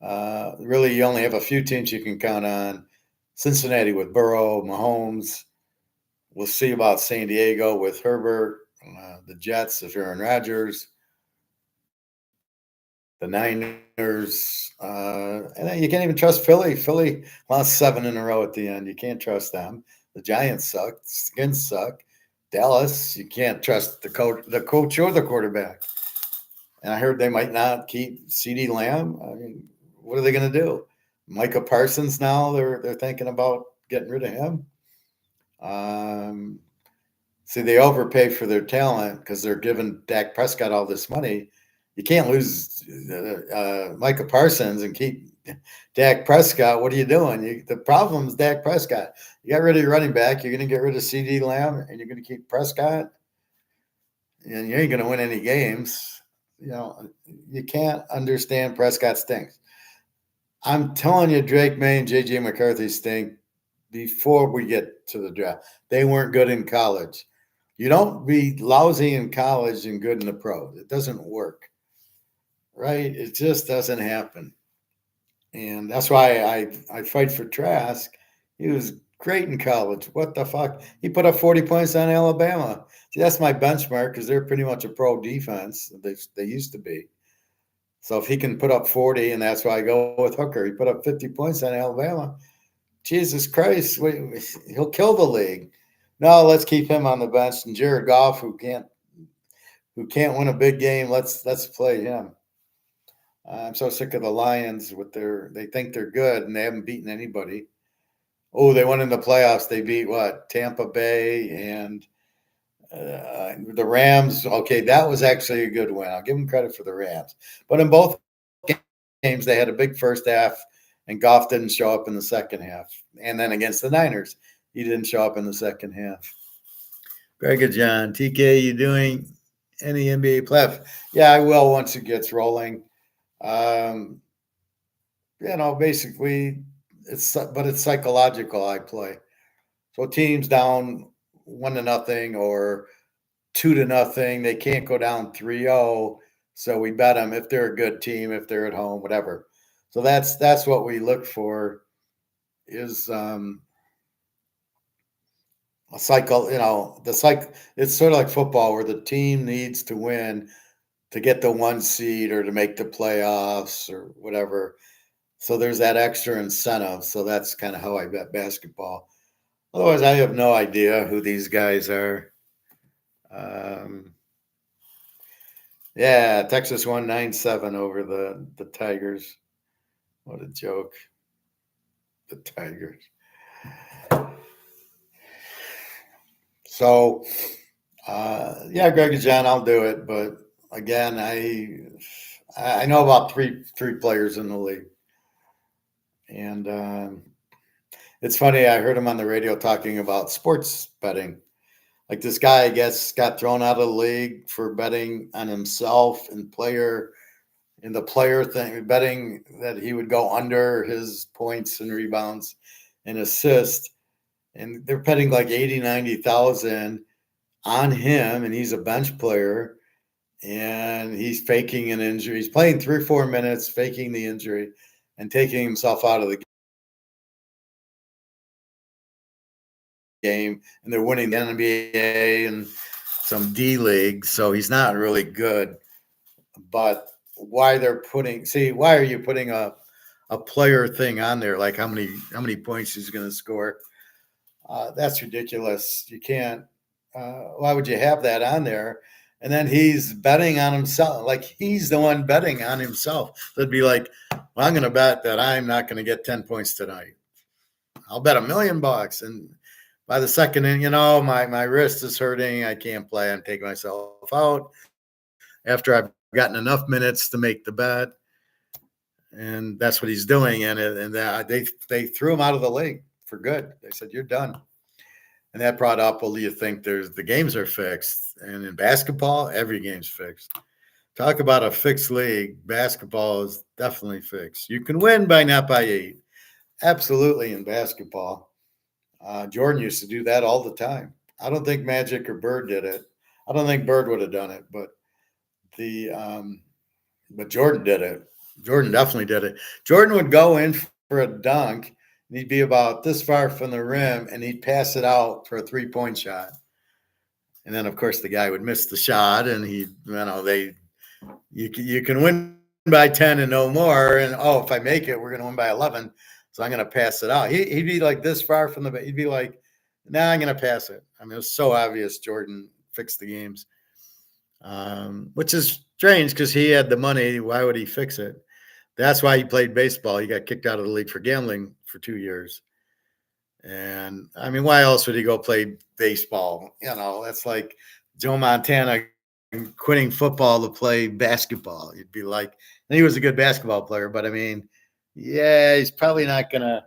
Really, you only have a few teams you can count on. Cincinnati with Burrow, Mahomes. We'll see about San Diego with Herbert, the Jets if Aaron Rodgers, the Niners. And then you can't even trust Philly. Philly lost 7 in a row at the end. You can't trust them. The Giants suck. The Skins suck. Dallas, you can't trust the coach or the quarterback. And I heard they might not keep CeeDee Lamb. I mean, what are they going to do? Micah Parsons now, they're thinking about getting rid of him. See, they overpay for their talent because they're giving Dak Prescott all this money. You can't lose Micah Parsons and keep Dak Prescott. What are you doing? The problem is Dak Prescott. You got rid of your running back. You're going to get rid of CeeDee Lamb, and you're going to keep Prescott. And you ain't going to win any games. You can't understand Prescott stinks. I'm telling you, Drake May and JJ McCarthy stink before we get to the draft. They weren't good in college. You don't be lousy in college and good in the pros. It doesn't work, right? It just doesn't happen. And that's why I fight for Trask. He was great in college. What the fuck? He put up 40 points on Alabama. See, that's my benchmark because they're pretty much a pro defense. They used to be. So if he can put up 40, and that's why I go with Hooker. He put up 50 points on Alabama. Jesus Christ, he'll kill the league. No, let's keep him on the bench. And Jared Goff, who can't win a big game, let's play him. I'm so sick of the Lions with they think they're good and they haven't beaten anybody. Oh, they went in the playoffs. They beat what? Tampa Bay and the Rams. Okay, that was actually a good win. I'll give them credit for the Rams. But in both games, they had a big first half, and Goff didn't show up in the second half. And then against the Niners, he didn't show up in the second half. Very good, John. TK, you doing any NBA playoff? Yeah, I will once it gets rolling. Basically, it's psychological. I play. So teams down 1-0 or 2-0, they can't go down 3-0. So we bet them if they're a good team, if they're at home, whatever. So that's what we look for is a cycle. It's sort of like football where the team needs to win to get the 1 seed or to make the playoffs or whatever. So there's that extra incentive. So that's kind of how I bet basketball. Otherwise, I have no idea who these guys are. Yeah, Texas won 9-7 over the Tigers. What a joke. The Tigers. So, Greg and John, I'll do it. But again, I know about three players in the league. And it's funny, I heard him on the radio talking about sports betting. Like this guy, I guess, got thrown out of the league for betting on himself and the player thing, betting that he would go under his points and rebounds and assists. And they're betting like 80, 90,000 on him, and he's a bench player. And he's faking an injury. He's playing 3 or 4 minutes, faking the injury, and taking himself out of the game. And they're winning the NBA and some D League, so he's not really good. But why are you putting a player thing on there? Like how many points he's going to score? That's ridiculous. You can't. Why would you have that on there? And then he's betting on himself. Like he's the one betting on himself. So it'd be like, well, I'm going to bet that I'm not going to get 10 points tonight. I'll bet $1 million. And by the second inning, my wrist is hurting. I can't play. I'm taking myself out after I've gotten enough minutes to make the bet. And that's what he's doing. And they threw him out of the league for good. They said, you're done. And that brought up, well, do you think the games are fixed? And in basketball, every game's fixed. Talk about a fixed league. Basketball is definitely fixed. You can win not by 8. Absolutely in basketball. Jordan used to do that all the time. I don't think Magic or Bird did it. I don't think Bird would have done it, but Jordan did it. Jordan definitely did it. Jordan would go in for a dunk, and he'd be about this far from the rim, and he'd pass it out for a 3-point shot. And then, of course, the guy would miss the shot, and you can win by 10 and no more. And if I make it, we're going to win by 11. So I'm going to pass it out. He'd be like this far from he'd be like, nah, I'm going to pass it. I mean, it was so obvious Jordan fixed the games, which is strange because he had the money. Why would he fix it? That's why he played baseball. He got kicked out of the league for gambling for 2 years. And I mean, why else would he go play baseball? That's like Joe Montana quitting football to play basketball. You'd be like, and he was a good basketball player, but I mean, yeah, he's probably not going to.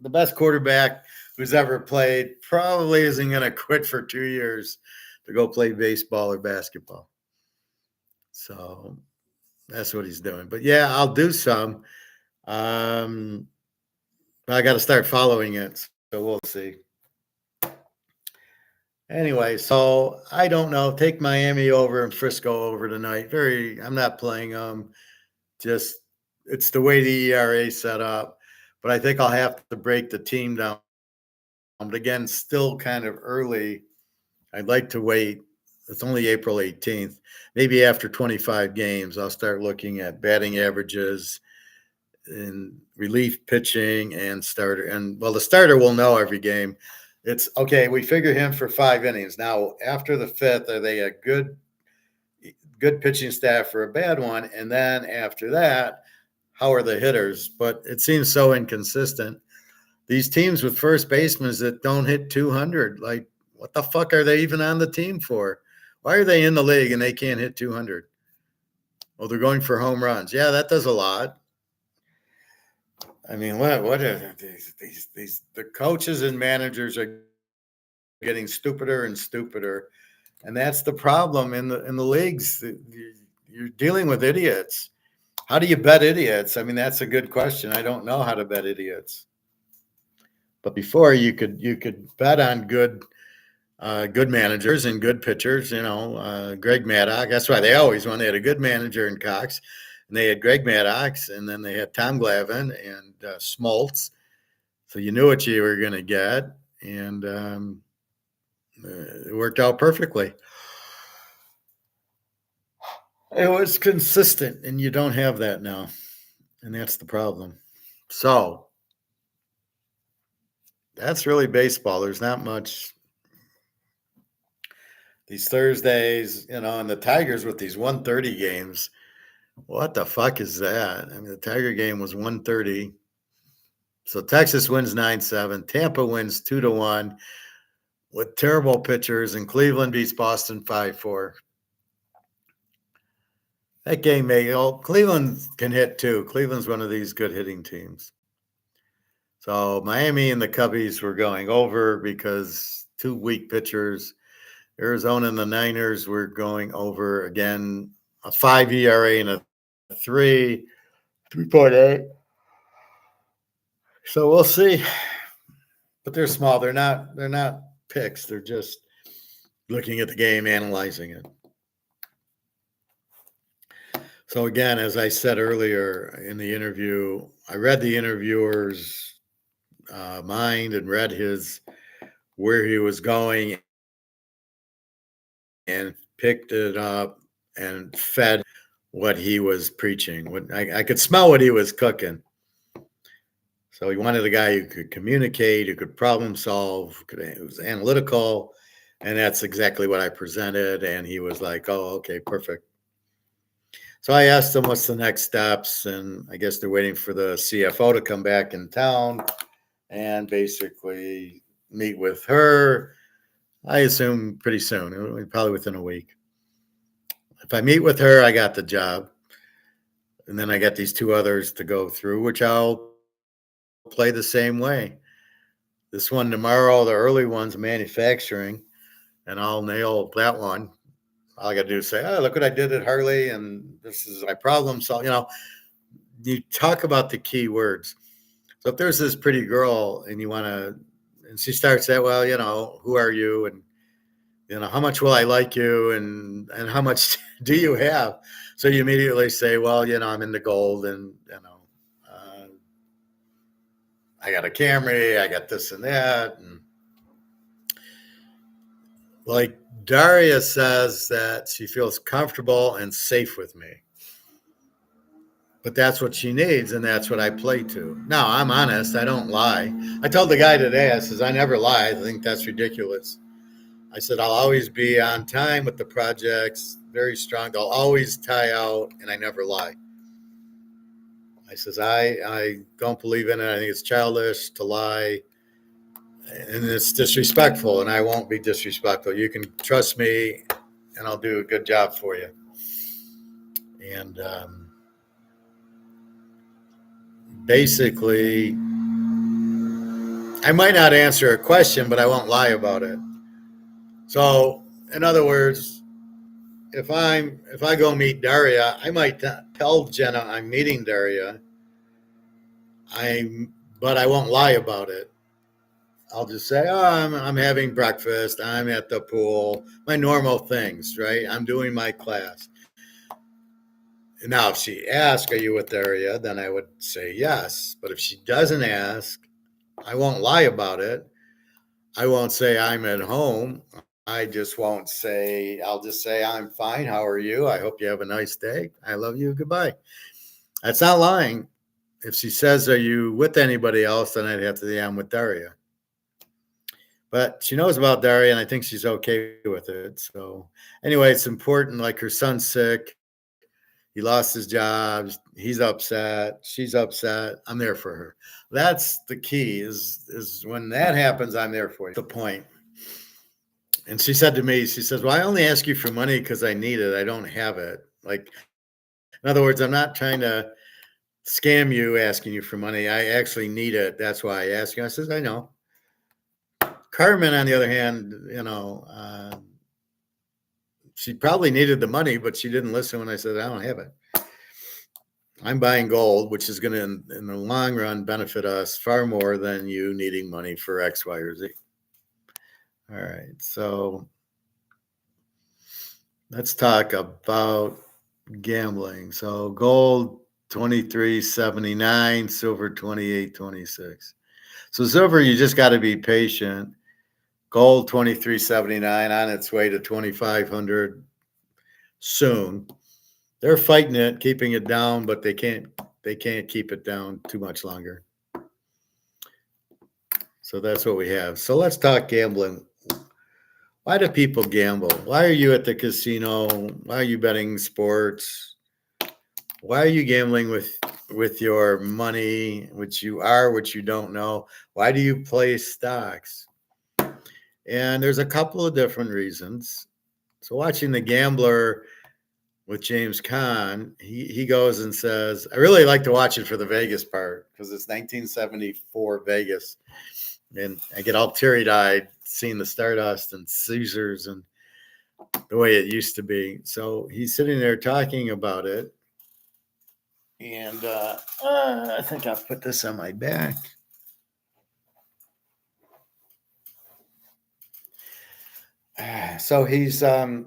The best quarterback who's ever played probably isn't going to quit for 2 years to go play baseball or basketball. So that's what he's doing. But yeah, I'll do some. But I got to start following it, so we'll see. Anyway, so I don't know. Take Miami over and Frisco over tonight. I'm not playing them. Just it's the way the ERA set up. But I think I'll have to break the team down. But again, still kind of early. I'd like to wait. It's only April 18th. Maybe after 25 games, I'll start looking at batting averages and relief pitching and starter. And well, the starter will know every game. It's okay. We figure him for 5 innings. Now, after the fifth, are they a good pitching staff or a bad one? And then after that, how are the hitters? But it seems so inconsistent. These teams with first basemen that don't hit 200, like, what the fuck are they even on the team for? Why are they in the league and they can't hit 200? Well, they're going for home runs. Yeah, that does a lot. I mean, what are these the coaches and managers are getting stupider and stupider, and that's the problem in the leagues. You're dealing with idiots. How do you bet idiots? I mean, that's a good question. I don't know how to bet idiots. But before you could bet on good managers and good pitchers. Greg Maddox. That's why they always won. They had a good manager in Cox, and they had Greg Maddox, and then they had Tom Glavine and Smoltz. So you knew what you were going to get, and it worked out perfectly. It was consistent, and you don't have that now, and that's the problem. So that's really baseball. There's not much. These Thursdays, and the Tigers with these 1:30 games. What the fuck is that? I mean, the Tiger game was 1:30. So Texas wins 9-7. Tampa wins 2-1 with terrible pitchers, and Cleveland beats Boston 5-4. That game Cleveland can hit too. Cleveland's one of these good hitting teams. So Miami and the Cubbies were going over because two weak pitchers. Arizona and the Niners were going over again. A 5 ERA and a 3.8. So we'll see. But they're small. They're not picks. They're just looking at the game, analyzing it. So again, as I said earlier in the interview, I read the interviewer's mind and read where he was going and picked it up and fed what he was preaching. I could smell what he was cooking. So he wanted a guy who could communicate, who could problem solve, who was analytical, and that's exactly what I presented. And he was like, "Oh, okay, perfect." So I asked him what's the next steps, and I guess they're waiting for the CFO to come back in town and basically meet with her. I assume pretty soon, probably within a week. If I meet with her, I got the job. And then I got these two others to go through, which I'll play the same way. This one tomorrow, the early one's manufacturing, and I'll nail that one. All I got to do is say, "Oh, look what I did at Harley, and this is my problem." So, you talk about the key words. So if there's this pretty girl and and she starts that, "Well, who are you? And, how much will I like you? And how much do you have?" So you immediately say, "Well, I'm into gold, and, I got a Camry, I got this and that." And like Daria says that she feels comfortable and safe with me. But that's what she needs, and that's what I play to. Now, I'm honest. I don't lie. I told the guy today, I says, "I never lie. I think that's ridiculous." I said, "I'll always be on time with the projects, very strong. They'll always tie out, and I never lie." I says, I don't believe in it. I think it's childish to lie, and it's disrespectful, and I won't be disrespectful. You can trust me, and I'll do a good job for you. And basically, I might not answer a question, but I won't lie about it. So, in other words, if I go meet Daria, I might tell Jenna I'm meeting Daria. but I won't lie about it. I'll just say, oh, I'm having breakfast. I'm at the pool. My normal things, right? I'm doing my class. Now, if she asks, are you with Daria? Then I would say yes. But if she doesn't ask, I won't lie about it. I won't say I'm at home. I just won't say, I'll just say, I'm fine. How are you? I hope you have a nice day. I love you. Goodbye. That's not lying. If she says, are you with anybody else? Then I'd have to say, I'm with Daria. But she knows about Daria, and I think she's okay with it. So, anyway, it's important. Like her son's sick. He lost his job. He's upset. She's upset. I'm there for her. That's the key. Is when that happens, I'm there for you. The point. And she said to me, she says, "Well, I only ask you for money because I need it. I don't have it. Like, in other words, I'm not trying to scam you asking you for money. I actually need it. That's why I ask you." I says, "I know." Carmen, on the other hand, she probably needed the money, but she didn't listen when I said, I don't have it. I'm buying gold, which is going to, in the long run, benefit us far more than you needing money for X, Y, or Z. All right. So let's talk about gambling. So gold 23.79, silver 28.26. So silver, you just got to be patient. Gold 23.79 on its way to 2,500 soon. They're fighting it, keeping it down, but they can't keep it down too much longer. So that's what we have. So let's talk gambling. Why do people gamble? Why are you at the casino? Why are you betting sports? Why are you gambling with your money, which you don't know? Why do you play stocks? And there's a couple of different reasons. So watching The Gambler with James Caan, he goes and says, I really like to watch it for the Vegas part because it's 1974 Vegas. And I get all teary-eyed seeing the Stardust and Caesars and the way it used to be. So he's sitting there talking about it. And I think I'll put this on my back. So he says,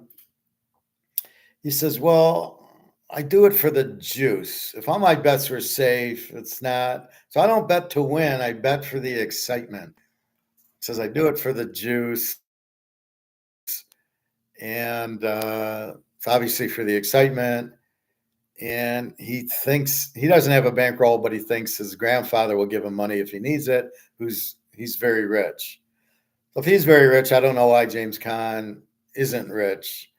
well, I do it for the juice. If all my bets were safe, it's not. So I don't bet to win. I bet for the excitement. He says, I do it for the juice. And it's obviously for the excitement. And he thinks he doesn't have a bankroll, but he thinks his grandfather will give him money if he needs it. He's very rich. So if he's very rich, I don't know why James Caan isn't rich.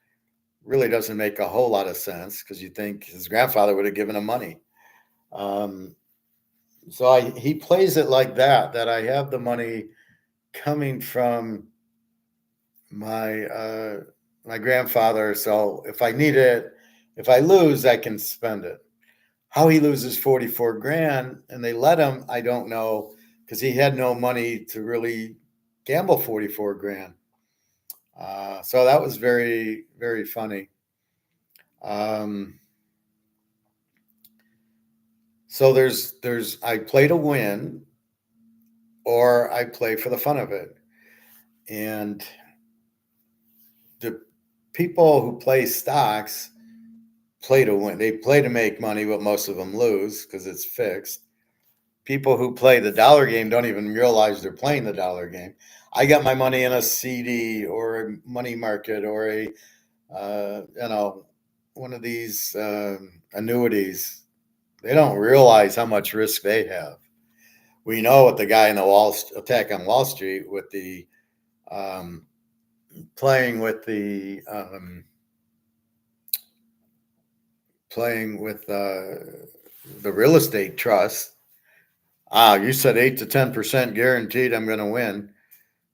Really doesn't make a whole lot of sense because you think his grandfather would have given him money. So he plays it like that I have the money coming from my grandfather. So if I need it, if I lose, I can spend it. How he loses 44 grand and they let him, I don't know, because he had no money to really gamble 44 grand. So that was very, very funny. So there's I play to win or I play for the fun of it. And the people who play stocks play to win. They play to make money, but most of them lose because it's fixed. People who play the dollar game don't even realize they're playing the dollar game. I got my money in a CD or a money market or a one of these annuities. They don't realize how much risk they have. We know what the guy in the attack on Wall Street with the playing with the real estate trust. You said 8 to 10% guaranteed I'm going to win.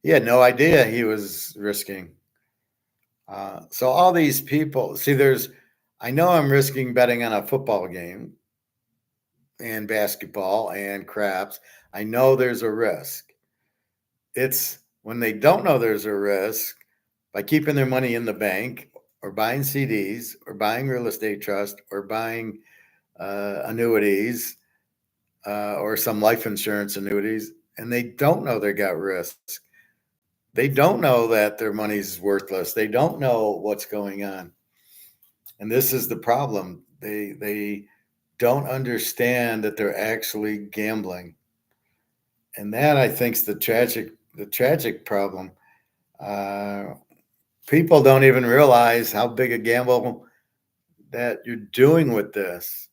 He had no idea he was risking. So all these people, see, I know I'm risking betting on a football game and basketball and craps. I know there's a risk. It's when they don't know there's a risk by keeping their money in the bank or buying CDs or buying real estate trust or buying annuities. or some life insurance annuities, and they don't know they got risk. They don't know that their money's worthless. They don't know what's going on. And this is the problem. They don't understand that they're actually gambling. And that, I think, is the tragic problem. Uh, People don't even realize how big a gamble that you're doing with this.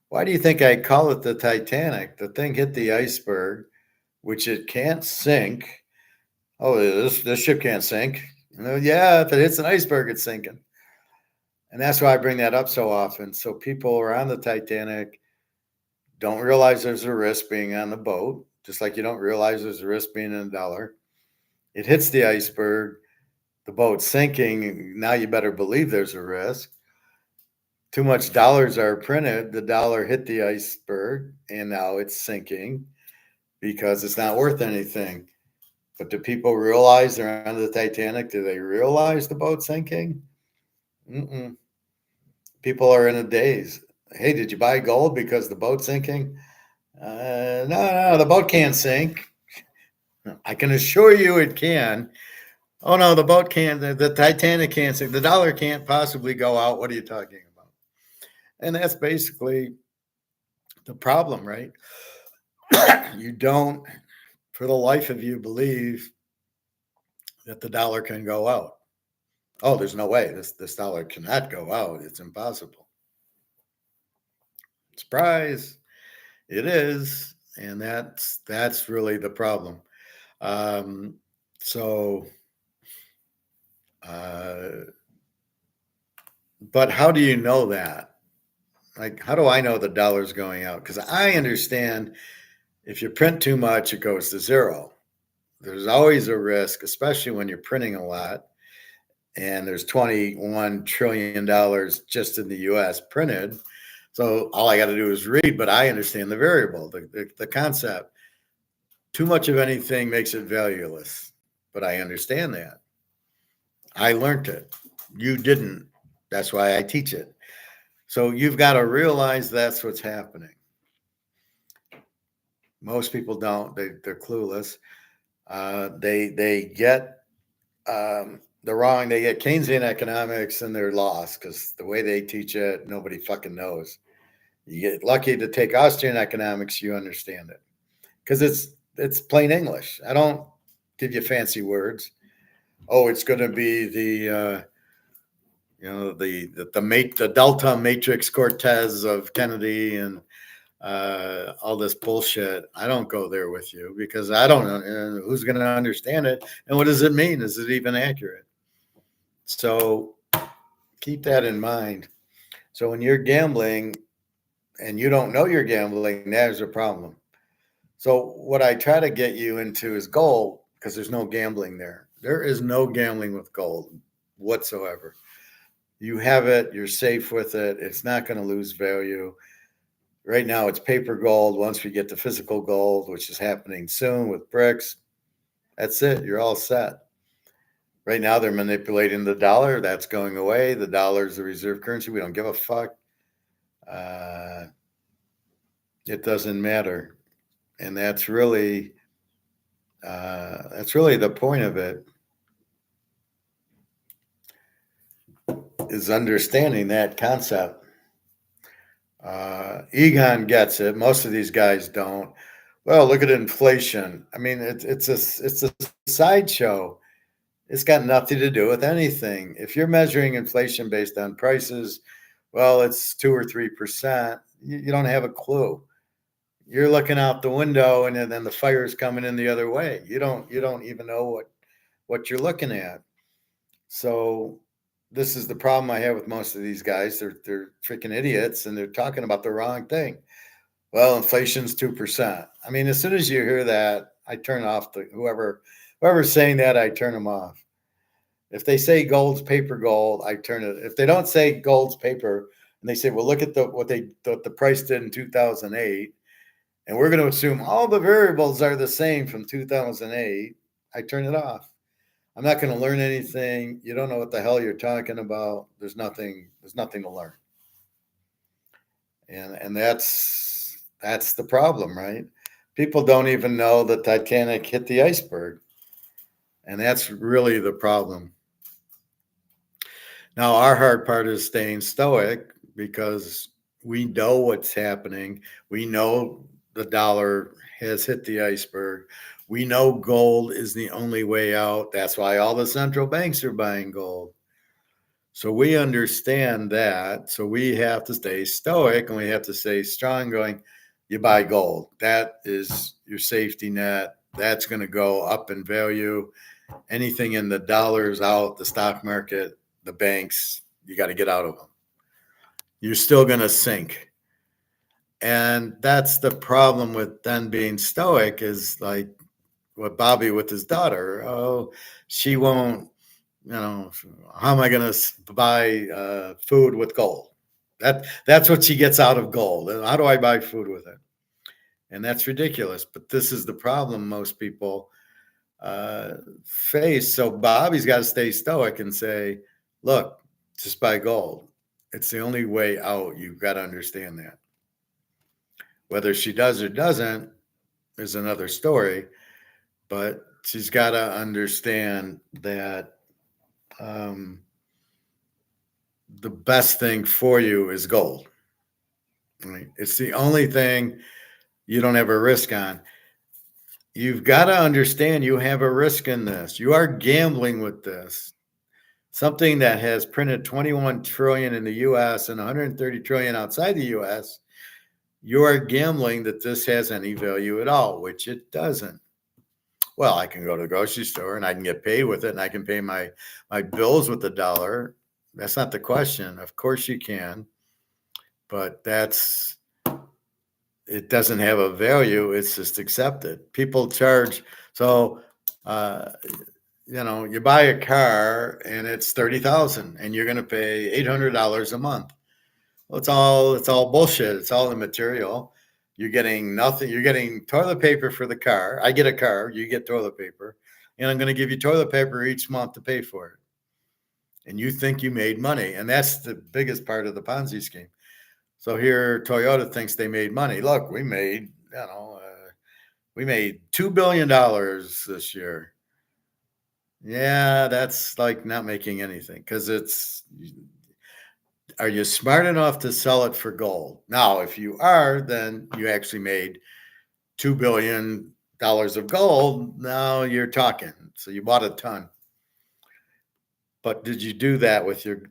Why do you think I call it the Titanic? The thing hit the iceberg, which it can't sink. Oh, this ship can't sink. Yeah, if it hits an iceberg, it's sinking. And that's why I bring that up so often. So people are on the Titanic don't realize there's a risk being on the boat, just like you don't realize there's a risk being in a dollar. It hits the iceberg, the boat's sinking. Now you better believe there's a risk. Too much dollars are printed. The dollar hit the iceberg, and now it's sinking because it's not worth anything. But do people realize they're on the Titanic? Do they realize the boat's sinking? Mm-mm. People are in a daze. Hey, did you buy gold because the boat's sinking? No, the boat can't sink. I can assure you it can. Oh no, the boat can't. The Titanic can't sink. The dollar can't possibly go out. What are you talking about? And that's basically the problem, right? You don't, for the life of you, believe that the dollar can go out. Oh, there's no way. This dollar cannot go out. It's impossible. Surprise! It is, and that's really the problem. Um, so, uh, but how do you know that? Like, how do I know the dollar's going out? Because I understand if you print too much, it goes to zero. There's always a risk, especially when you're printing a lot. And there's $21 trillion just in the US printed. So all I got to do is read, but I understand the variable, the concept. Too much of anything makes it valueless, but I understand that. I learned it. You didn't. That's why I teach it. So you've got to realize that's what's happening. Most people don't. They're clueless. They get the wrong. They get Keynesian economics and they're lost because the way they teach it, nobody fucking knows. You get lucky to take Austrian economics, you understand it because it's plain English. I don't give you fancy words. Oh, it's going to be the delta matrix Cortez of Kennedy and all this bullshit. I don't go there with you because I don't know who's going to understand it and what does it mean? Is it even accurate? So keep that in mind. So when you're gambling and you don't know you're gambling, there's a problem. So what I try to get you into is gold because there's no gambling there. There is no gambling with gold whatsoever. You have it, you're safe with it. It's not going to lose value. Right now it's paper gold. Once we get to physical gold, which is happening soon with bricks, that's it. You're all set. Right now they're manipulating the dollar. That's going away. The dollar is the reserve currency. We don't give a fuck. It doesn't matter. And that's really the point of it, is understanding that concept. Egon gets it. Most of these guys don't. Well, look at inflation. I mean, it's a sideshow. It's got nothing to do with anything. If you're measuring inflation based on prices, well, it's 2 or 3%. You don't have a clue. You're looking out the window, and then the fire's coming in the other way. You don't even know what you're looking at. So this is the problem I have with most of these guys. They're freaking idiots, and they're talking about the wrong thing. Well, inflation's 2%. I mean, as soon as you hear that, I turn off whoever's saying that. I turn them off. If they say gold's paper gold, I turn it. If they don't say gold's paper, and they say, well, look at what the price did in 2008. And we're going to assume all the variables are the same from 2008. I turn it off. I'm not going to learn anything. You don't know what the hell you're talking about. There's nothing to learn. And that's That's the problem, right? People don't even know the Titanic hit the iceberg, and that's really the problem. Now, our hard part is staying stoic because we know what's happening. We know the dollar has hit the iceberg. We know gold is the only way out. That's why all the central banks are buying gold. So we understand that. So we have to stay stoic and we have to stay strong, going, you buy gold. That is your safety net. That's going to go up in value. Anything in the dollars out, the stock market, the banks, you got to get out of them. You're still going to sink. And that's the problem with then being stoic is like what Bobby with his daughter. Oh, she won't, how am I going to buy food with gold? That's what she gets out of gold. And how do I buy food with it? And that's ridiculous. But this is the problem most people face. So Bobby's got to stay stoic and say, look, just buy gold. It's the only way out. You've got to understand that. Whether she does or doesn't is another story, but she's got to understand that the best thing for you is gold. Right? It's the only thing you don't have a risk on. You've got to understand you have a risk in this. You are gambling with this. Something that has printed 21 trillion in the US and 130 trillion outside the US, you are gambling that this has any value at all, which it doesn't. Well, I can go to the grocery store and I can get paid with it and I can pay my bills with the dollar. That's not the question. Of course you can, but it doesn't have a value. It's just accepted. People charge. So, you buy a car and it's 30,000 and you're going to pay $800 a month. Well, it's all bullshit. It's all the material. You're getting nothing. You're getting toilet paper for the car. I get a car. You get toilet paper. And I'm going to give you toilet paper each month to pay for it. And you think you made money. And that's the biggest part of the Ponzi scheme. So here Toyota thinks they made money. Look, we made $2 billion this year. Yeah, that's like not making anything because are you smart enough to sell it for gold? Now, if you are, then you actually made $2 billion of gold. Now you're talking. So you bought a ton. But did you do that with your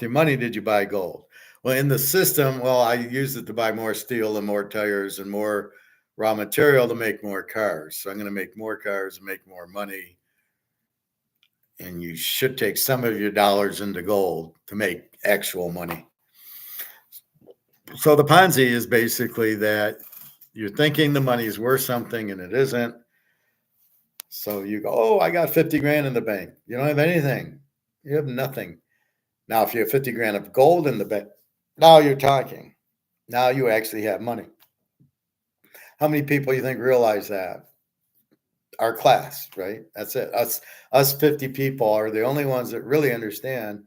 money? Did you buy gold? Well, in the system, I used it to buy more steel and more tires and more raw material to make more cars. So I'm going to make more cars and make more money. And you should take some of your dollars into gold to make actual money. So the Ponzi is basically that you're thinking the money is worth something and it isn't. So you go, oh, I got 50 grand in the bank. You don't have anything. You have nothing. Now, if you have 50 grand of gold in the bank, now you're talking. Now you actually have money. How many people you think realize that? Our class, right? That's it. Us 50 people are the only ones that really understand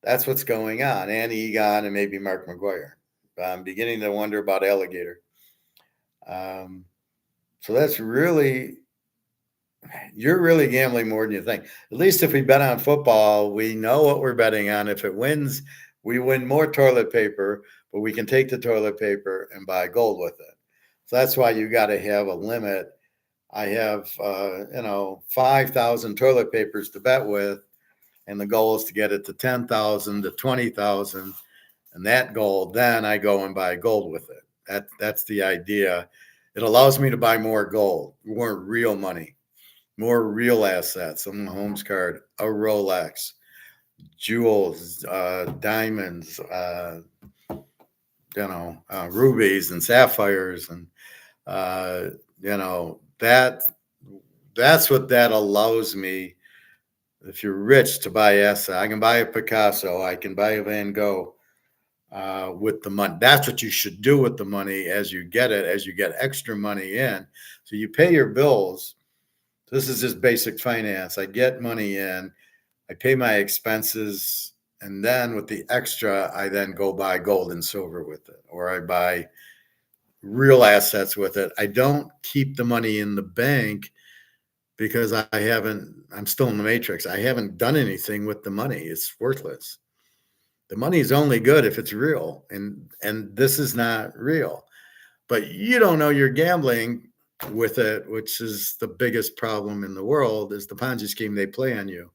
that's what's going on. Annie Egon and maybe Mark McGuire. I'm beginning to wonder about Alligator. So that's really, you're really gambling more than you think. At least if we bet on football, we know what we're betting on. If it wins, we win more toilet paper, but we can take the toilet paper and buy gold with it. So that's why you got to have a limit. I have, 5,000 toilet papers to bet with, and the goal is to get it to 10,000 to 20,000. And that gold, then I go and buy gold with it. That's the idea. It allows me to buy more gold, more real money, more real assets. On the Holmes card, a Rolex, jewels, diamonds, rubies and sapphires, and that's what that allows me. If you're rich, to buy asset, I can buy a Picasso, I can buy a Van Gogh with the money. That's what you should do with the money as you get it, as you get extra money in. So you pay your bills. This is just basic finance. I get money in, I pay my expenses, and then with the extra, I then go buy gold and silver with it, or I buy real assets with it. I don't keep the money in the bank because I'm still in the matrix. I haven't done anything with the money. It's worthless. The money is only good if it's real. And this is not real. But you don't know you're gambling with it, which is the biggest problem in the world, is the Ponzi scheme they play on you.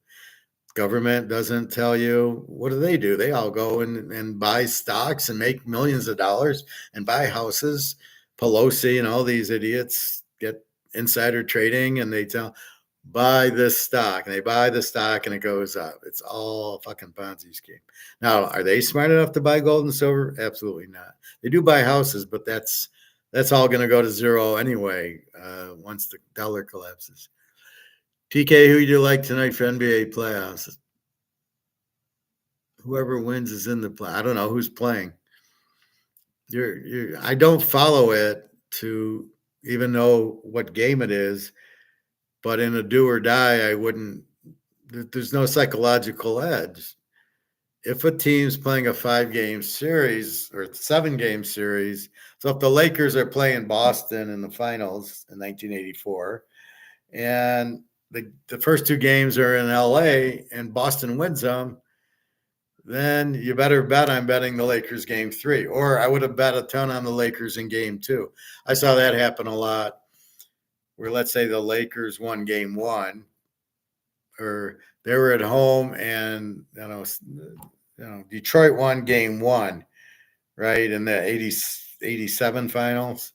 Government doesn't tell you. What do? They all go and buy stocks and make millions of dollars and buy houses. Pelosi and all these idiots get insider trading and they tell, buy this stock, and they buy the stock and it goes up. It's all fucking Ponzi scheme. Now, are they smart enough to buy gold and silver? Absolutely not. They do buy houses, but that's all going to go to zero anyway once the dollar collapses. TK, who do you like tonight for NBA playoffs? Whoever wins is in the play. I don't know who's playing. I don't follow it to even know what game it is, but in a do or die, I wouldn't. There's no psychological edge. If a team's playing a 5-game series or 7-game series, so if the Lakers are playing Boston in the finals in 1984, and the first 2 games are in LA and Boston wins them, then you better bet I'm betting the Lakers game 3. Or I would have bet a ton on the Lakers in game 2. I saw that happen a lot where, let's say, the Lakers won game 1, or they were at home and, Detroit won game 1, right, in the 87 finals.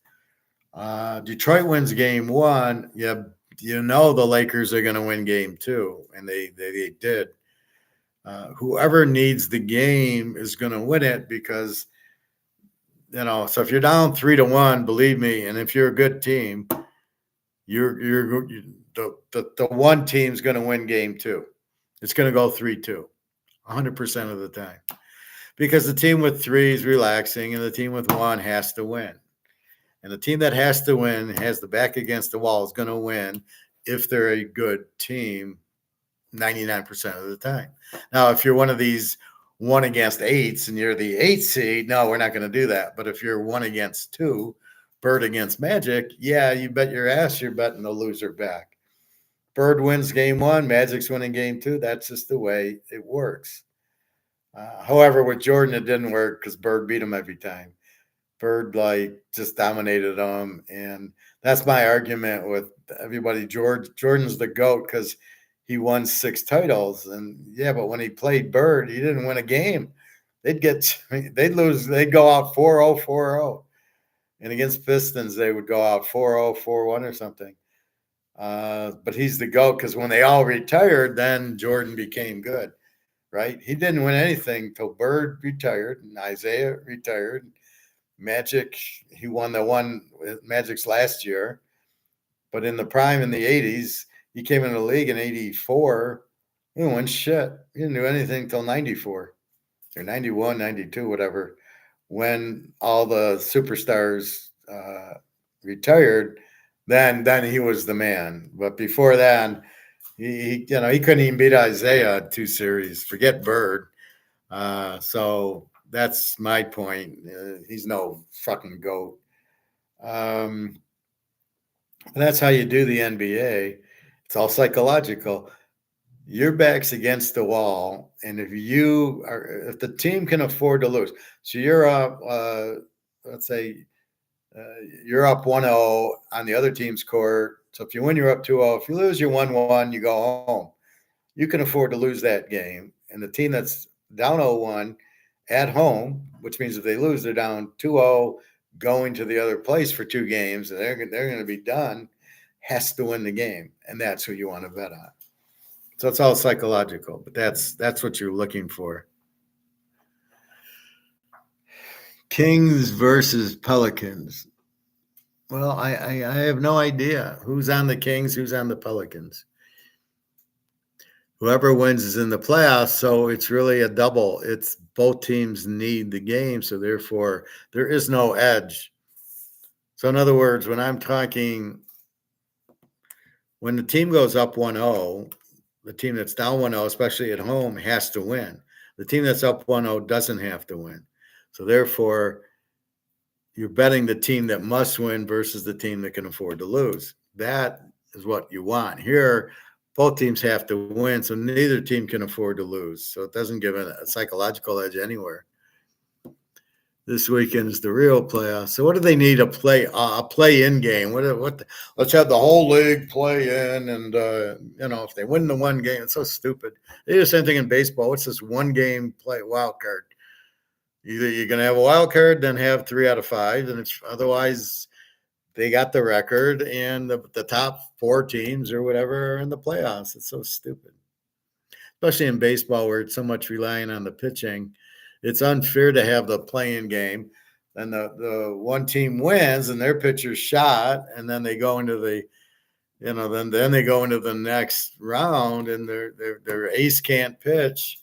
Detroit wins game 1. Yeah, the Lakers are going to win game 2, and they did. Whoever needs the game is going to win it because, so if you're down 3-1, believe me, and if you're a good team, the one team's going to win game 2. It's going to go 3-2, 100% of the time, because the team with 3 is relaxing and the team with 1 has to win. And the team that has to win, has the back against the wall, is going to win if they're a good team 99% of the time. Now, if you're one of these 1 against 8s and you're the 8th seed, no, we're not going to do that. But if you're 1 against 2, Bird against Magic, yeah, you bet your ass you're betting the loser back. Bird wins game 1, Magic's winning game 2. That's just the way it works. However, with Jordan, it didn't work because Bird beat him every time. Bird just dominated him, and that's my argument with everybody. Jordan's the GOAT because he won 6 titles, and yeah, but when he played Bird, he didn't win a game. They'd lose, they'd go out 4-0, 4-0, and against Pistons they would go out 4-0, 4-1 or something. But he's the GOAT because when they all retired, then Jordan became good, right? He didn't win anything till Bird retired and Isaiah retired. Magic, he won Magic's last year, but in the prime in the 80s, he came into the league in 84. He didn't win shit. He didn't do anything till 94 or 91, 92, whatever, when all the superstars retired. Then he was the man. But before that, he couldn't even beat Isaiah 2 series. Forget Bird. So that's my point. He's no fucking GOAT. That's how you do the NBA. It's all psychological. Your back's against the wall, and if the team can afford to lose, so you're up, let's say you're up 1-0 on the other team's court. So if you win, you're up 2-0. If you lose, you're 1-1. You go home. You can afford to lose that game, and the team that's down 0-1 at home, which means if they lose, they're down 2-0, going to the other place for 2 games, and they're going to be done, has to win the game, and that's who you want to bet on. So it's all psychological, but that's what you're looking for. Kings versus Pelicans. Well, I have no idea who's on the Kings, who's on the Pelicans. Whoever wins is in the playoffs, so it's really a double. It's both teams need the game, so therefore there is no edge. So in other words, when I'm talking, when the team goes up 1-0, the team that's down 1-0, especially at home, has to win. The team that's up 1-0 doesn't have to win. So therefore, you're betting the team that must win versus the team that can afford to lose. That is what you want. Here, both teams have to win, so neither team can afford to lose. So it doesn't give a psychological edge anywhere. This weekend is the real playoffs. So what do they need? A play-in game. Let's have the whole league play in, and if they win the one game, it's so stupid. They do the same thing in baseball. What's this one game play wild card? Either you're going to have a wild card, then have 3 out of 5, and it's otherwise they got the record, and the top 4 teams or whatever are in the playoffs. It's so stupid, especially in baseball where it's so much relying on the pitching. It's unfair to have the play-in game, and the one team wins and their pitcher's shot, and then they go into the then they go into the next round and their ace can't pitch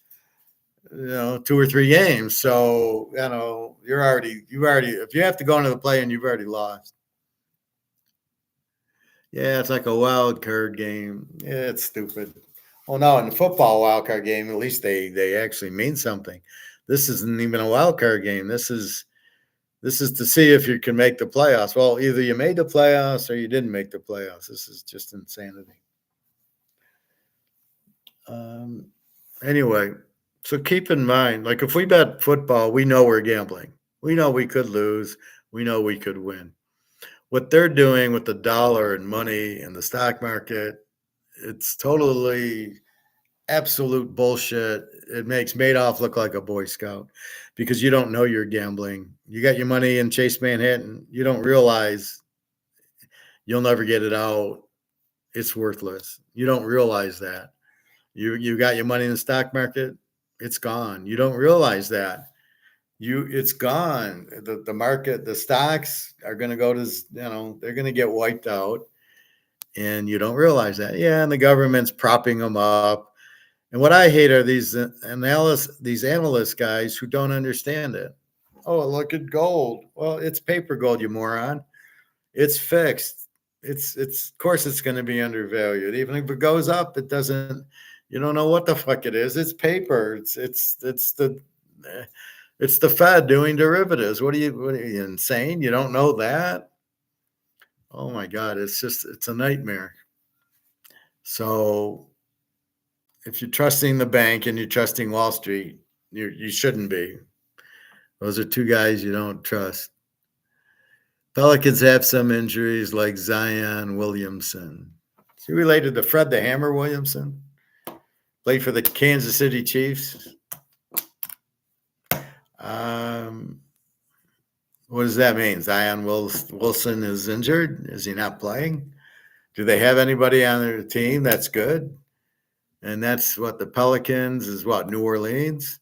2 or 3 games. So, you've already, if you have to go into the play-in, you've already lost. Yeah, it's like a wild card game. Yeah, it's stupid. Oh no, in the football wild card game, at least they actually mean something. This isn't even a wild card game. This is to see if you can make the playoffs. Well, either you made the playoffs or you didn't make the playoffs. This is just insanity. Anyway, so keep in mind, like if we bet football, we know we're gambling. We know we could lose. We know we could win. What they're doing with the dollar and money and the stock market, it's totally absolute bullshit. It makes Madoff look like a Boy Scout because you don't know you're gambling. You got your money in Chase Manhattan. You don't realize you'll never get it out. It's worthless. You don't realize that. You got your money in the stock market. It's gone. You don't realize that. It's gone. The market, the stocks are going to go to, they're going to get wiped out, and you don't realize that. Yeah, and the government's propping them up. And what I hate are these analyst guys who don't understand it. Oh, look at gold. Well, it's paper gold, you moron. It's fixed. It's of course it's going to be undervalued. Even if it goes up, it doesn't. You don't know what the fuck it is. It's paper. It's the Fed doing derivatives. What are you insane? You don't know that? Oh my God, it's a nightmare. So if you're trusting the bank and you're trusting Wall Street, you shouldn't be. Those are 2 guys you don't trust. Pelicans have some injuries like Zion Williamson. Is he related to Fred the Hammer Williamson? Played for the Kansas City Chiefs. What does that mean? Zion Wilson is injured? Is he not playing? Do they have anybody on their team that's good? And that's what the Pelicans is New Orleans.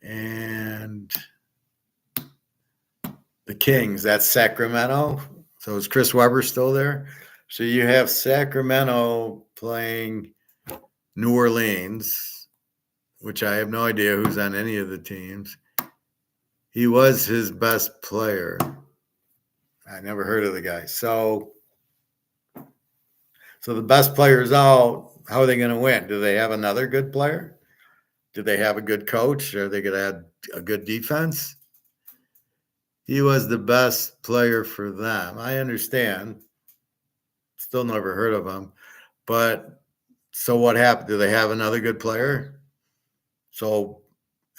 And the Kings, that's Sacramento. So is Chris Webber still there? So you have Sacramento playing New Orleans, which I have no idea who's on any of the teams. He was his best player. I never heard of the guy. So the best player's out. How are they going to win? Do they have another good player? Do they have a good coach? Are they going to have a good defense? He was the best player for them. I understand. Still never heard of him. But so what happened? Do they have another good player? So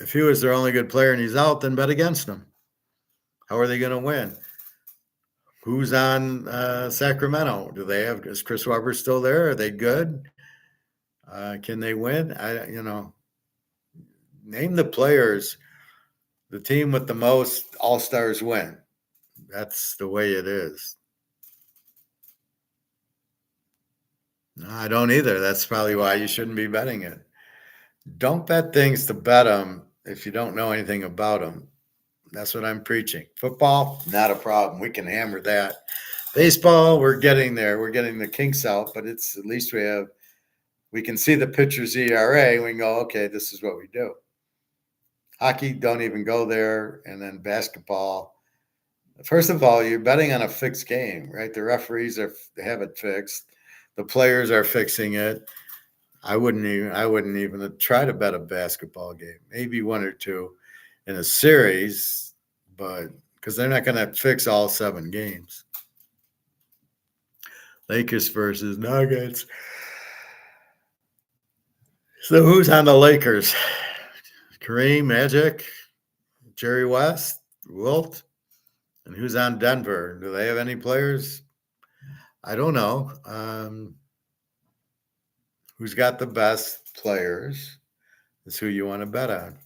if he was their only good player and he's out, then bet against him. How are they going to win? Who's on Sacramento? Is Chris Webber still there? Are they good? Can they win? Name the players. The team with the most all-stars win. That's the way it is. No, I don't either. That's probably why you shouldn't be betting it. Don't bet things to bet them if you don't know anything about them. That's what I'm preaching. Football, not a problem. We can hammer that. Baseball, we're getting there. We're getting the kinks out, but it's at least we can see the pitcher's ERA. We can go, okay, this is what we do. Hockey, don't even go there. And then basketball. First of all, you're betting on a fixed game, right? The referees have it fixed. The players are fixing it. I wouldn't even try to bet a basketball game. Maybe 1 or 2 in a series, but because they're not going to fix all 7 games. Lakers versus Nuggets. So who's on the Lakers? Kareem, Magic, Jerry West, Wilt, and who's on Denver? Do they have any players? I don't know. Who's got the best players is who you want to bet on.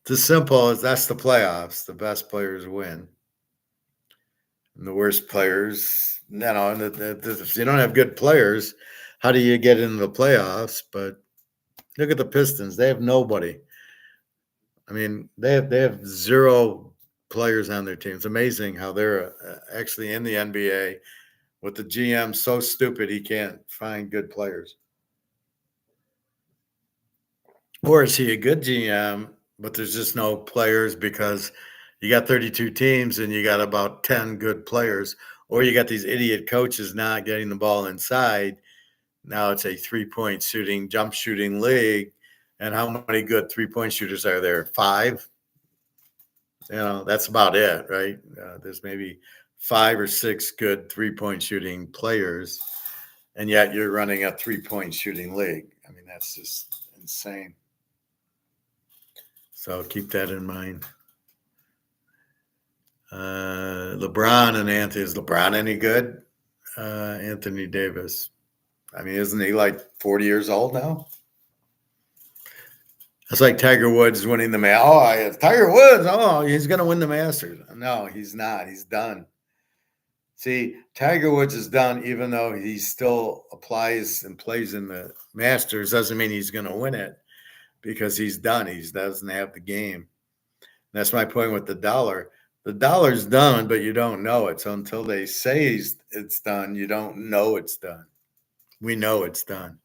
It's as simple as that's the playoffs. The best players win. And the worst players, if you don't have good players, how do you get into the playoffs? But look at the Pistons. They have nobody. I mean, they have 0 players on their team. It's amazing how they're actually in the NBA with the GM so stupid he can't find good players. Or is he a good GM, but there's just no players because you got 32 teams and you got about 10 good players, or you got these idiot coaches not getting the ball inside. Now it's a 3-point shooting, jump shooting league. And how many good 3-point shooters are there? 5? That's about it, right? There's maybe 5 or 6 good 3-point shooting players, and yet you're running a 3-point shooting league. I mean, that's just insane. So keep that in mind. LeBron and Anthony. Is LeBron any good? Anthony Davis. I mean, isn't he like 40 years old now? It's like Tiger Woods winning the Masters. Tiger Woods. Oh, he's going to win the Masters. No, he's not. He's done. See, Tiger Woods is done, even though he still applies and plays in the Masters. Doesn't mean he's going to win it because he's done. He doesn't have the game. That's my point with the dollar. The dollar's done, but you don't know it. So until they say it's done, you don't know it's done. We know it's done.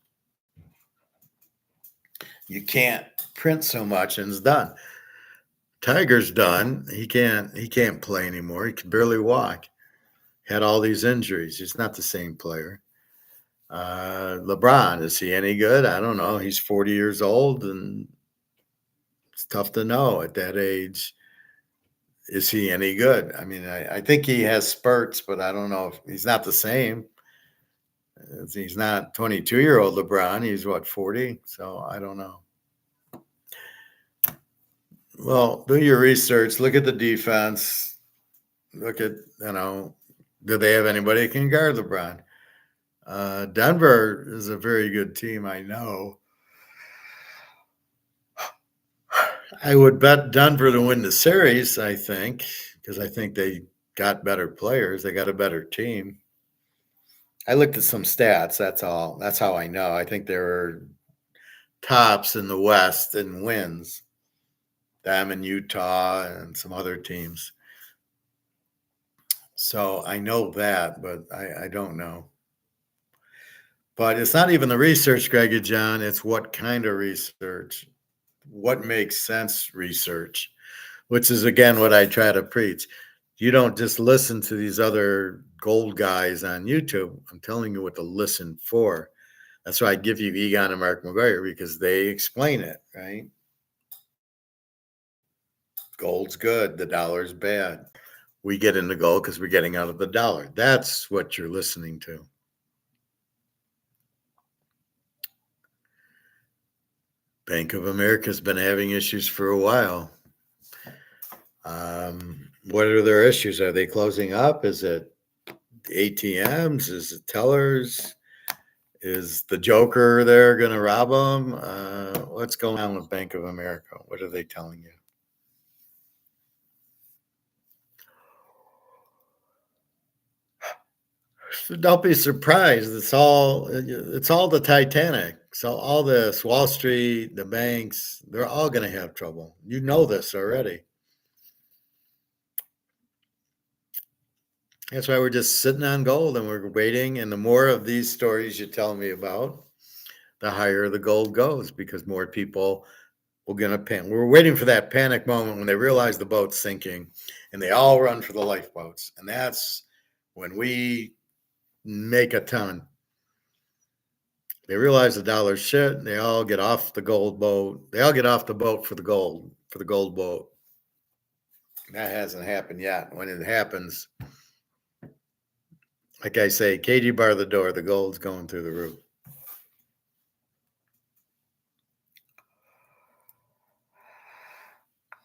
You can't print so much and it's done. Tiger's done. He can't play anymore. He can barely walk. Had all these injuries. He's not the same player. LeBron, is he any good? I don't know. He's 40 years old, and it's tough to know at that age. Is he any good? I mean, I think he has spurts, but I don't know if he's not the same. He's not 22-year-old LeBron. He's 40? So I don't know. Well, do your research. Look at the defense. Look at, do they have anybody that can guard LeBron? Denver is a very good team, I know. I would bet Denver to win the series, I think, because I think they got better players. They got a better team. I looked at some stats, that's all. That's how I know. I think they were tops in the West in wins. Them and Utah and some other teams. So I know that, but I don't know. But it's not even the research, Greg and John. It's what kind of research, what makes sense research, which is, again, what I try to preach. You don't just listen to these other gold guys on YouTube. I'm telling you what to listen for. That's why I give you Egon and Mark McGuire, because they explain it, right? Gold's good. The dollar's bad. We get into gold because we're getting out of the dollar. That's what you're listening to. Bank of America has been having issues for a while. What are their issues? Are they closing up? Is it ATMs? Is it tellers? Is the Joker there going to rob them? What's going on with Bank of America? What are they telling you? So don't be surprised. It's all the Titanic. So all this, Wall Street, the banks, they're all going to have trouble. You know this already. That's why we're just sitting on gold and we're waiting. And the more of these stories you tell me about, the higher the gold goes, because more people will get a panic. We're waiting for that panic moment when they realize the boat's sinking and they all run for the lifeboats. And that's when we make a ton. They realize the dollar's shit. They all get off the gold boat. They all get off the boat for the gold boat. That hasn't happened yet. When it happens, like I say, Katie bar the door, the gold's going through the roof.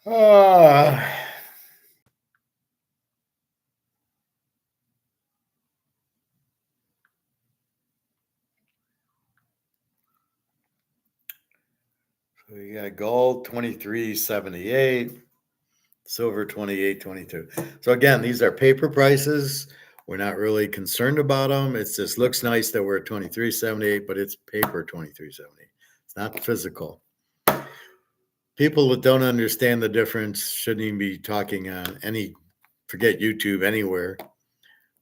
Uh, so you got gold 23.78, silver 28.22. So again, these are paper prices. We're not really concerned about them. It just looks nice that we're at 23.78, but it's paper 23.78. It's not physical. People that don't understand the difference shouldn't even be talking on any, forget YouTube, anywhere.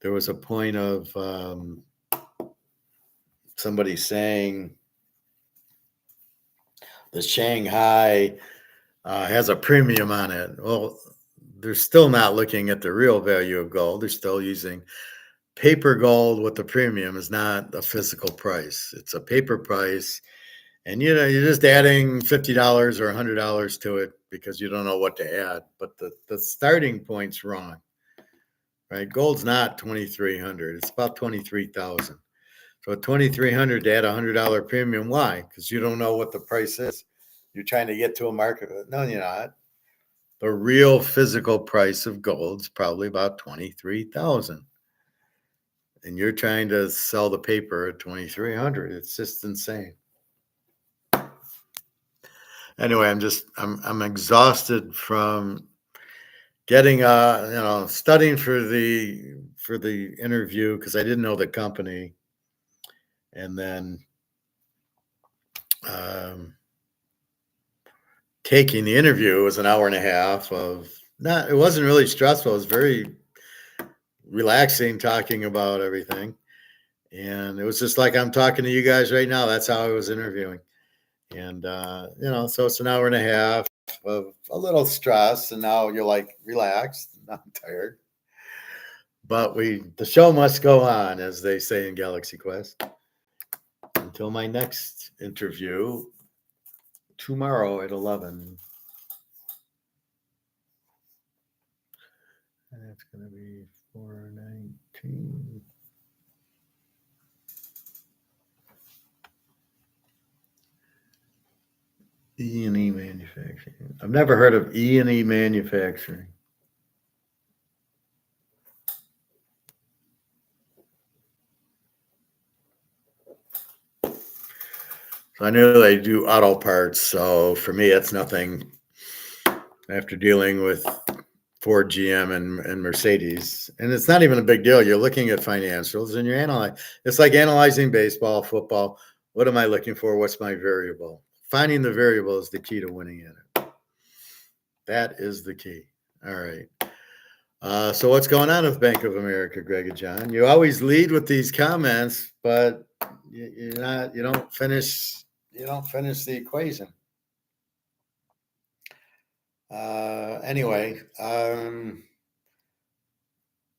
There was a point of somebody saying the Shanghai has a premium on it. Well, they're still not looking at the real value of gold. They're still using paper gold with the premium is not a physical price. It's a paper price. And you're just adding $50 or $100 to it because you don't know what to add. But the starting point's wrong. Right? Gold's not 2,300. It's about 23,000. So at 2,300 to add $100 premium, why? Because you don't know what the price is. You're trying to get to a market. No, you're not. The real physical price of gold's probably about 23,000. And you're trying to sell the paper at 2,300. It's just insane. Anyway, I'm exhausted from getting studying for the interview because I didn't know the company, and then taking the interview was an hour and a half of not. It wasn't really stressful. It was very relaxing talking about everything, and it was just like I'm talking to you guys right now. That's how I was interviewing, and so it's an hour and a half of a little stress, and now you're like relaxed, not tired. But the show must go on, as they say in Galaxy Quest. Until my next interview tomorrow at 11. And that's going to be 419. E&E Manufacturing. I've never heard of E&E Manufacturing. So I know they do auto parts. So for me, it's nothing after dealing with Ford, GM, and Mercedes. And it's not even a big deal. You're looking at financials and you're analyzing. It's like analyzing baseball, football. What am I looking for? What's my variable? Finding the variable is the key to winning in it. That is the key. All right. So what's going on with Bank of America, Greg and John? You always lead with these comments, but you don't finish the equation. Anyway,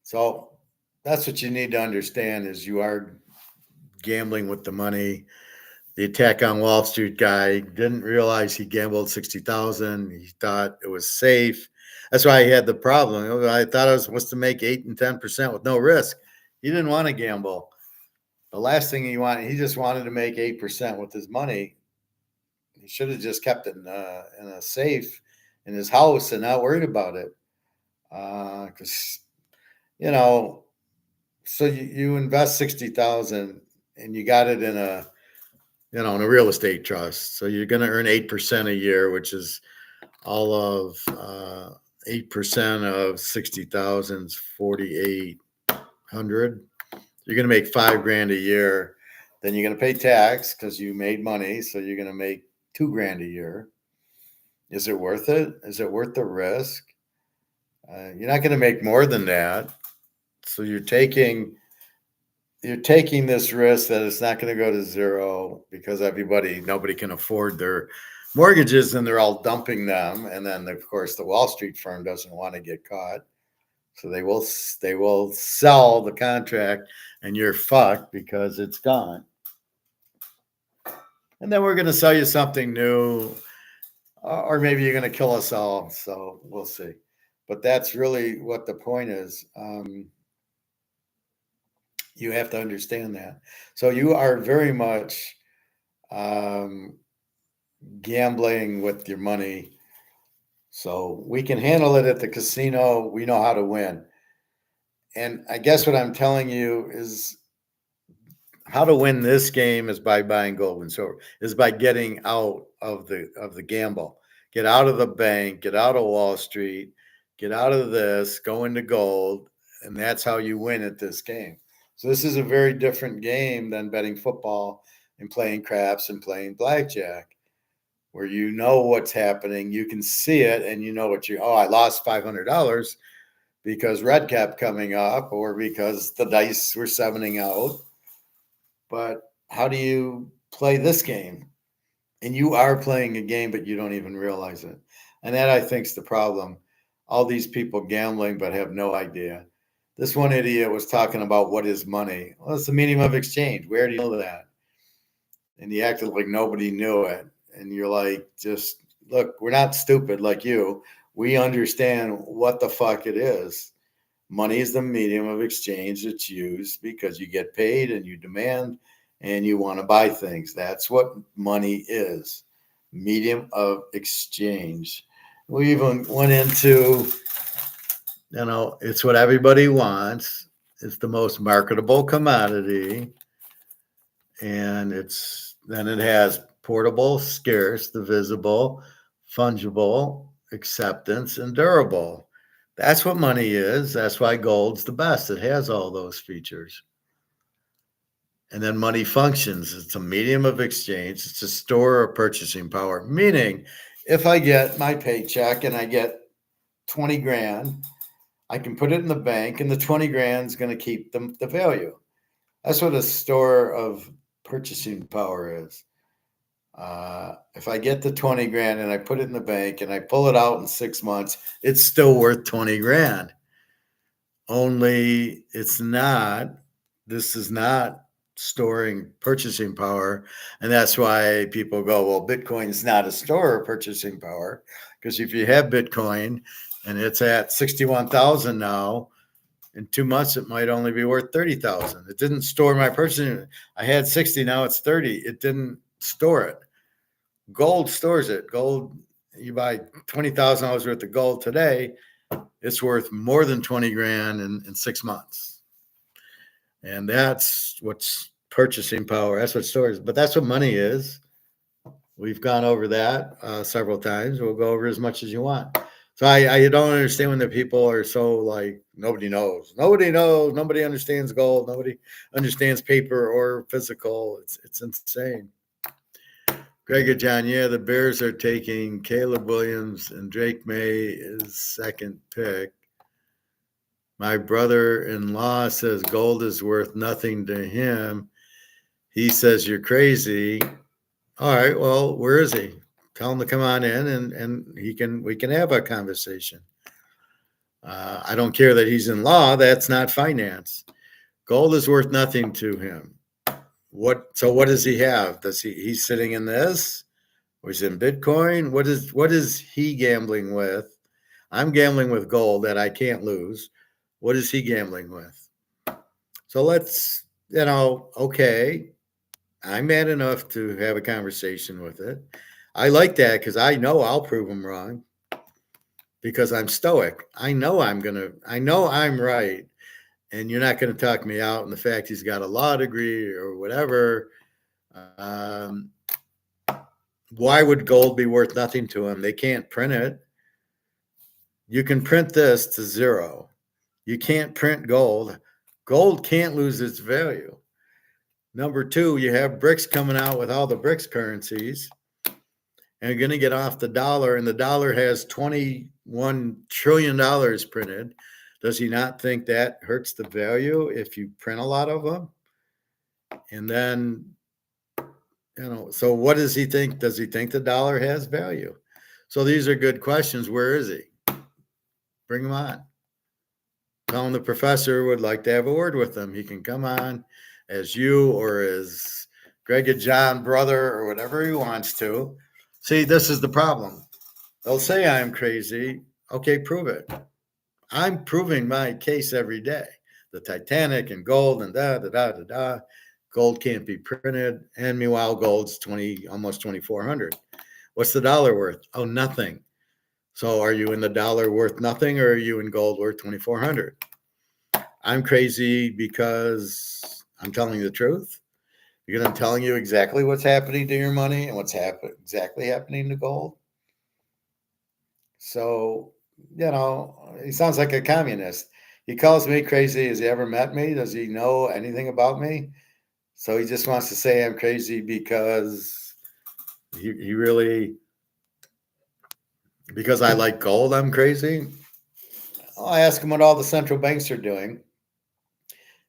so that's what you need to understand is you are gambling with the money. The attack on Wall Street guy didn't realize he gambled 60,000. He thought it was safe. That's why he had the problem. I thought I was supposed to make 8 and 10% with no risk. He didn't want to gamble. The last thing he just wanted to make 8% with his money. He should have just kept it in a safe in his house and not worried about it. Because so you invest 60,000 and you got it in a real estate trust. So you're going to earn 8% a year, which is all of 8% of 60,000 is 4,800. You're going to make $5,000 a year. Then you're going to pay tax because you made money. So you're going to make $2,000 a year. Is it worth it? Is it worth the risk? You're not going to make more than that. So you're taking this risk that it's not going to go to zero because nobody can afford their mortgages and they're all dumping them. And then of course the Wall Street firm doesn't want to get caught. So they will sell the contract and you're fucked because it's gone. And then we're going to sell you something new, or maybe you're going to kill us all. So we'll see. But that's really what the point is. You have to understand that. So you are very much um, gambling with your money. So we can handle it at the casino. We know how to win. And I guess what I'm telling you is how to win this game is by buying gold and silver, is by getting out of the gamble. Get out of the bank, get out of Wall Street, get out of this, go into gold, and that's how you win at this game. So this is a very different game than betting football and playing craps and playing blackjack, where you know what's happening, you can see it, and you know what I lost $500 because red cap coming up or because the dice were sevening out. But how do you play this game? And you are playing a game, but you don't even realize it. And that, I think, is the problem. All these people gambling, but have no idea. This one idiot was talking about what is money. Well, it's the medium of exchange. Where do you know that? And he acted like nobody knew it. And you're like, just look, we're not stupid like you. We understand what the fuck it is. Money is the medium of exchange that's used because you get paid and you demand and you want to buy things. That's what money is. Medium of exchange. We even went into, it's what everybody wants. It's the most marketable commodity. And then it has portable, scarce, divisible, fungible, acceptance, and durable. That's what money is. That's why gold's the best. It has all those features. And then money functions. It's a medium of exchange. It's a store of purchasing power. Meaning, if I get my paycheck and I get 20 grand, I can put it in the bank and the 20 grand is going to keep the value. That's what a store of purchasing power is. If I get the 20 grand and I put it in the bank and I pull it out in 6 months, it's still worth 20 grand. Only this is not storing purchasing power. And that's why people go, well, Bitcoin's not a store of purchasing power. Because if you have Bitcoin and it's at 61,000 now, in 2 months, it might only be worth 30,000. It didn't store my purchasing. I had 60, now it's 30. It didn't store it. Gold stores it. Gold, you buy $20,000 worth of gold today, it's worth more than 20 grand in 6 months. And that's what's purchasing power. That's what stores. But that's what money is. We've gone over that several times. We'll go over as much as you want. So I don't understand when the people are so like, nobody knows. Nobody knows. Nobody understands gold. Nobody understands paper or physical. It's insane. Greg and John, yeah, the Bears are taking Caleb Williams and Drake May is second pick. My brother-in-law says gold is worth nothing to him. He says you're crazy. All right, well, where is he? Tell him to come on in and we can have a conversation. I don't care that he's in law. That's not finance. Gold is worth nothing to him. What does he have? He's sitting in this? Or he's in Bitcoin? What is he gambling with? I'm gambling with gold that I can't lose. What is he gambling with? So let's, okay, I'm mad enough to have a conversation with it. I like that because I know I'll prove him wrong because I'm stoic. I know I'm right. And you're not going to talk me out in the fact he's got a law degree or whatever. Why would gold be worth nothing to him? They can't print it. You can print this to zero. You can't print gold. Gold can't lose its value. Number two, you have BRICS coming out with all the BRICS currencies and you're going to get off the dollar, and the dollar has $21 trillion printed. Does he not think that hurts the value if you print a lot of them? And then, so what does he think? Does he think the dollar has value? So these are good questions. Where is he? Bring him on. Tell him the professor would like to have a word with him. He can come on as you or as Greg and John brother or whatever he wants to. See, this is the problem. They'll say I'm crazy. Okay, prove it. I'm proving my case every day. The Titanic and gold and da da da da da. Gold can't be printed, and meanwhile, gold's almost 2,400. What's the dollar worth? Oh, nothing. So, are you in the dollar worth nothing, or are you in gold worth 2,400? I'm crazy because I'm telling you the truth. Because I'm telling you exactly what's happening to your money and what's exactly happening to gold. So, he sounds like a communist. He calls me crazy. Has he ever met me? Does he know anything about me? So he just wants to say I'm crazy because he really, because I like gold, I'm crazy. I ask him what all the central banks are doing.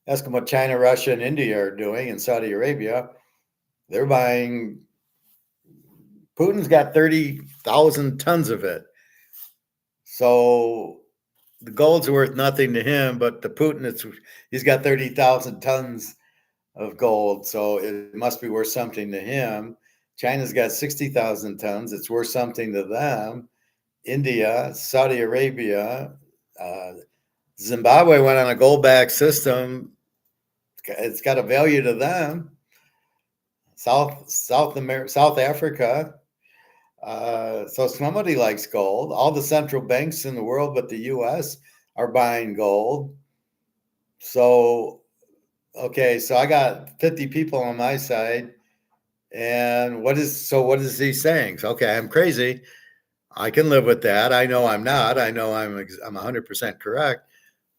Ask him what China, Russia, and India are doing, and Saudi Arabia. They're buying. Putin's got 30,000 tons of it. So the gold's worth nothing to him, but to Putin, he's got 30,000 tons of gold. So it must be worth something to him. China's got 60,000 tons. It's worth something to them. India, Saudi Arabia, Zimbabwe went on a gold-backed system. It's got a value to them. South Africa. So somebody likes gold. All the central banks in the world, but the U.S. are buying gold. So, okay, so I got 50 people on my side, and what is he saying? So, okay, I'm crazy. I can live with that. I know I'm not. I know I'm 100% correct.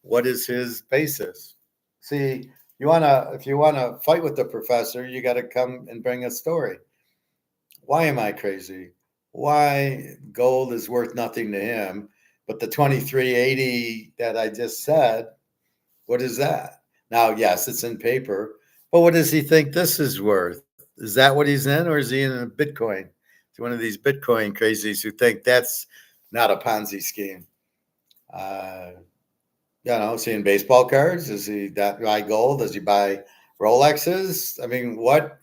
What is his basis? See, if you wanna fight with the professor, you got to come and bring a story. Why am I crazy? Why gold is worth nothing to him, but the 2380 that I just said, what is that? Now, yes, it's in paper, but what does he think this is worth? Is that what he's in, or is he in a Bitcoin? He's one of these Bitcoin crazies who think that's not a Ponzi scheme. Is he in baseball cards? Does he buy gold? Does he buy Rolexes? I mean, what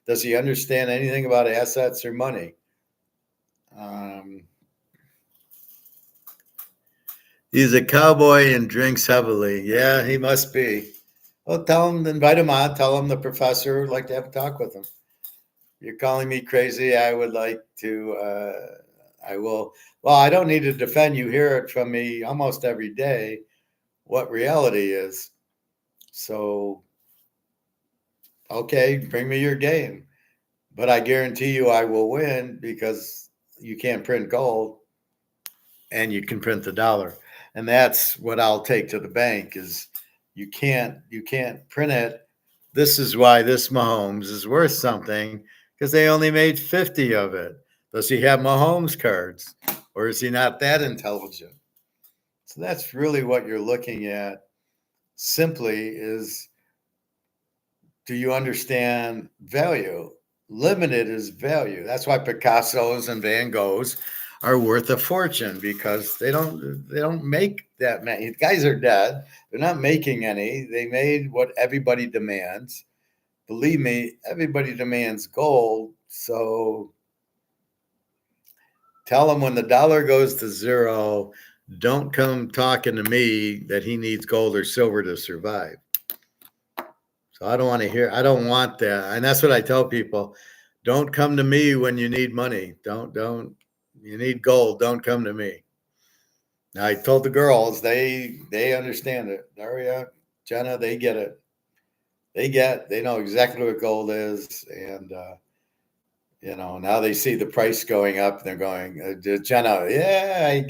does he understand anything about assets or money? He's a cowboy and drinks heavily. Yeah, he must be. Well, invite him on. Tell him the professor would like to have a talk with him. You're calling me crazy. I would like to. I will. Well, I don't need to defend. You hear it from me almost every day. What reality is. So, okay, bring me your game. But I guarantee you I will win because you can't print gold and you can print the dollar. And that's what I'll take to the bank is you can't print it. This is why this Mahomes is worth something because they only made 50 of it. Does he have Mahomes cards or is he not that intelligent? So that's really what you're looking at simply is, do you understand value? Limited is value. That's why Picasso's and Van Goghs are worth a fortune because they don't make that many. The guys are dead. They're not making any. They made what everybody demands. Believe me, everybody demands gold. So tell them when the dollar goes to zero, don't come talking to me that he needs gold or silver to survive. So I don't want that. And that's what I tell people. Don't come to me when you need money. You need gold. Don't come to me. Now I told the girls, they understand it. Daria, Jenna, they get it. They know exactly what gold is. And, now they see the price going up and they're going, Jenna, I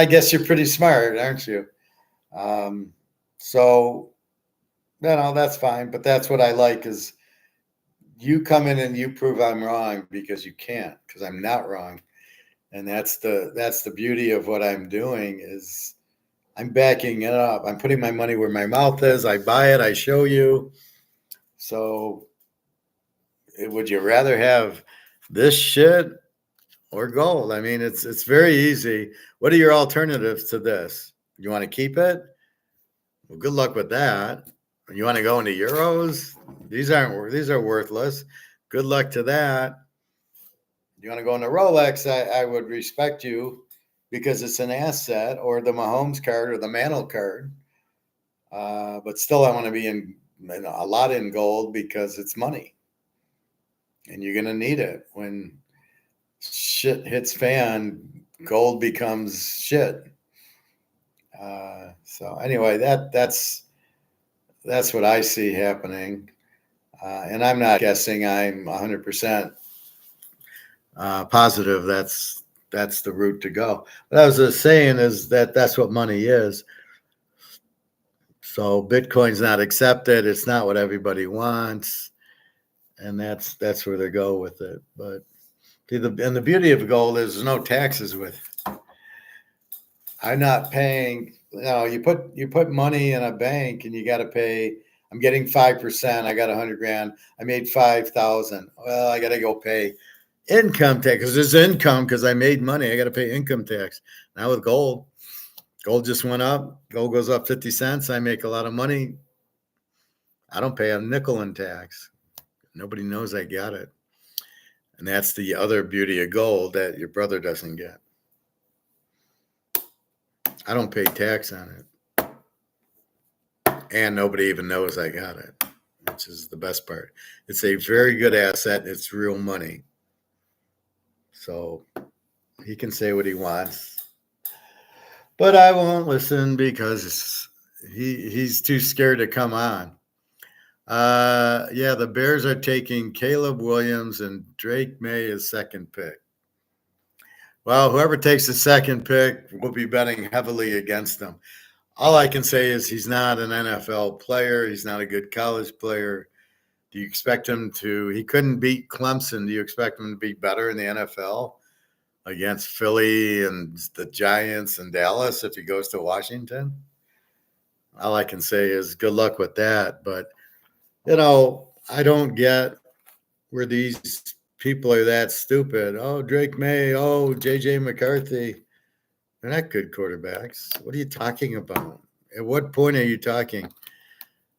guess you're pretty smart, aren't you? So, that's fine. But that's what I like is you come in and you prove I'm wrong because you can't, because I'm not wrong. And that's the beauty of what I'm doing is I'm backing it up. I'm putting my money where my mouth is. I buy it. I show you. So would you rather have this shit or gold? I mean, it's very easy. What are your alternatives to this? You want to keep it? Well, good luck with that. You want to go into euros? These are worthless. Good luck to that. You want to go into Rolex? I would respect you because it's an asset, or the Mahomes card or the Mantle card. But still, I want to be in a lot in gold because it's money. And you're going to need it. When shit hits fan, gold becomes shit. So anyway, that's what I see happening. And I'm not guessing. I'm 100% positive that's the route to go. What I was just saying is that's what money is. So Bitcoin's not accepted. It's not what everybody wants, and that's where they go with it. But and the beauty of gold is there's no taxes with it. I'm not paying. You put money in a bank and you got to pay. I'm getting 5%. I got 100 grand. I made 5,000. Well, I got to go pay income tax because there's income because I made money. I got to pay income tax. Now with gold just went up. Gold goes up 50 cents. I make a lot of money. I don't pay a nickel in tax. Nobody knows I got it. And that's the other beauty of gold that your brother doesn't get. I don't pay tax on it. And nobody even knows I got it, which is the best part. It's a very good asset. It's real money. So he can say what he wants. But I won't listen because he's too scared to come on. Yeah, the Bears are taking Caleb Williams and Drake May as second pick. Well, whoever takes the second pick will be betting heavily against them. All I can say is he's not an NFL player. He's not a good college player. Do you expect him to? He couldn't beat Clemson. Do you expect him to be better in the NFL against Philly and the Giants and Dallas if he goes to Washington? All I can say is good luck with that. But, I don't get where these people are that stupid. Oh, Drake May. Oh, J.J. McCarthy. They're not good quarterbacks. What are you talking about? At what point are you talking?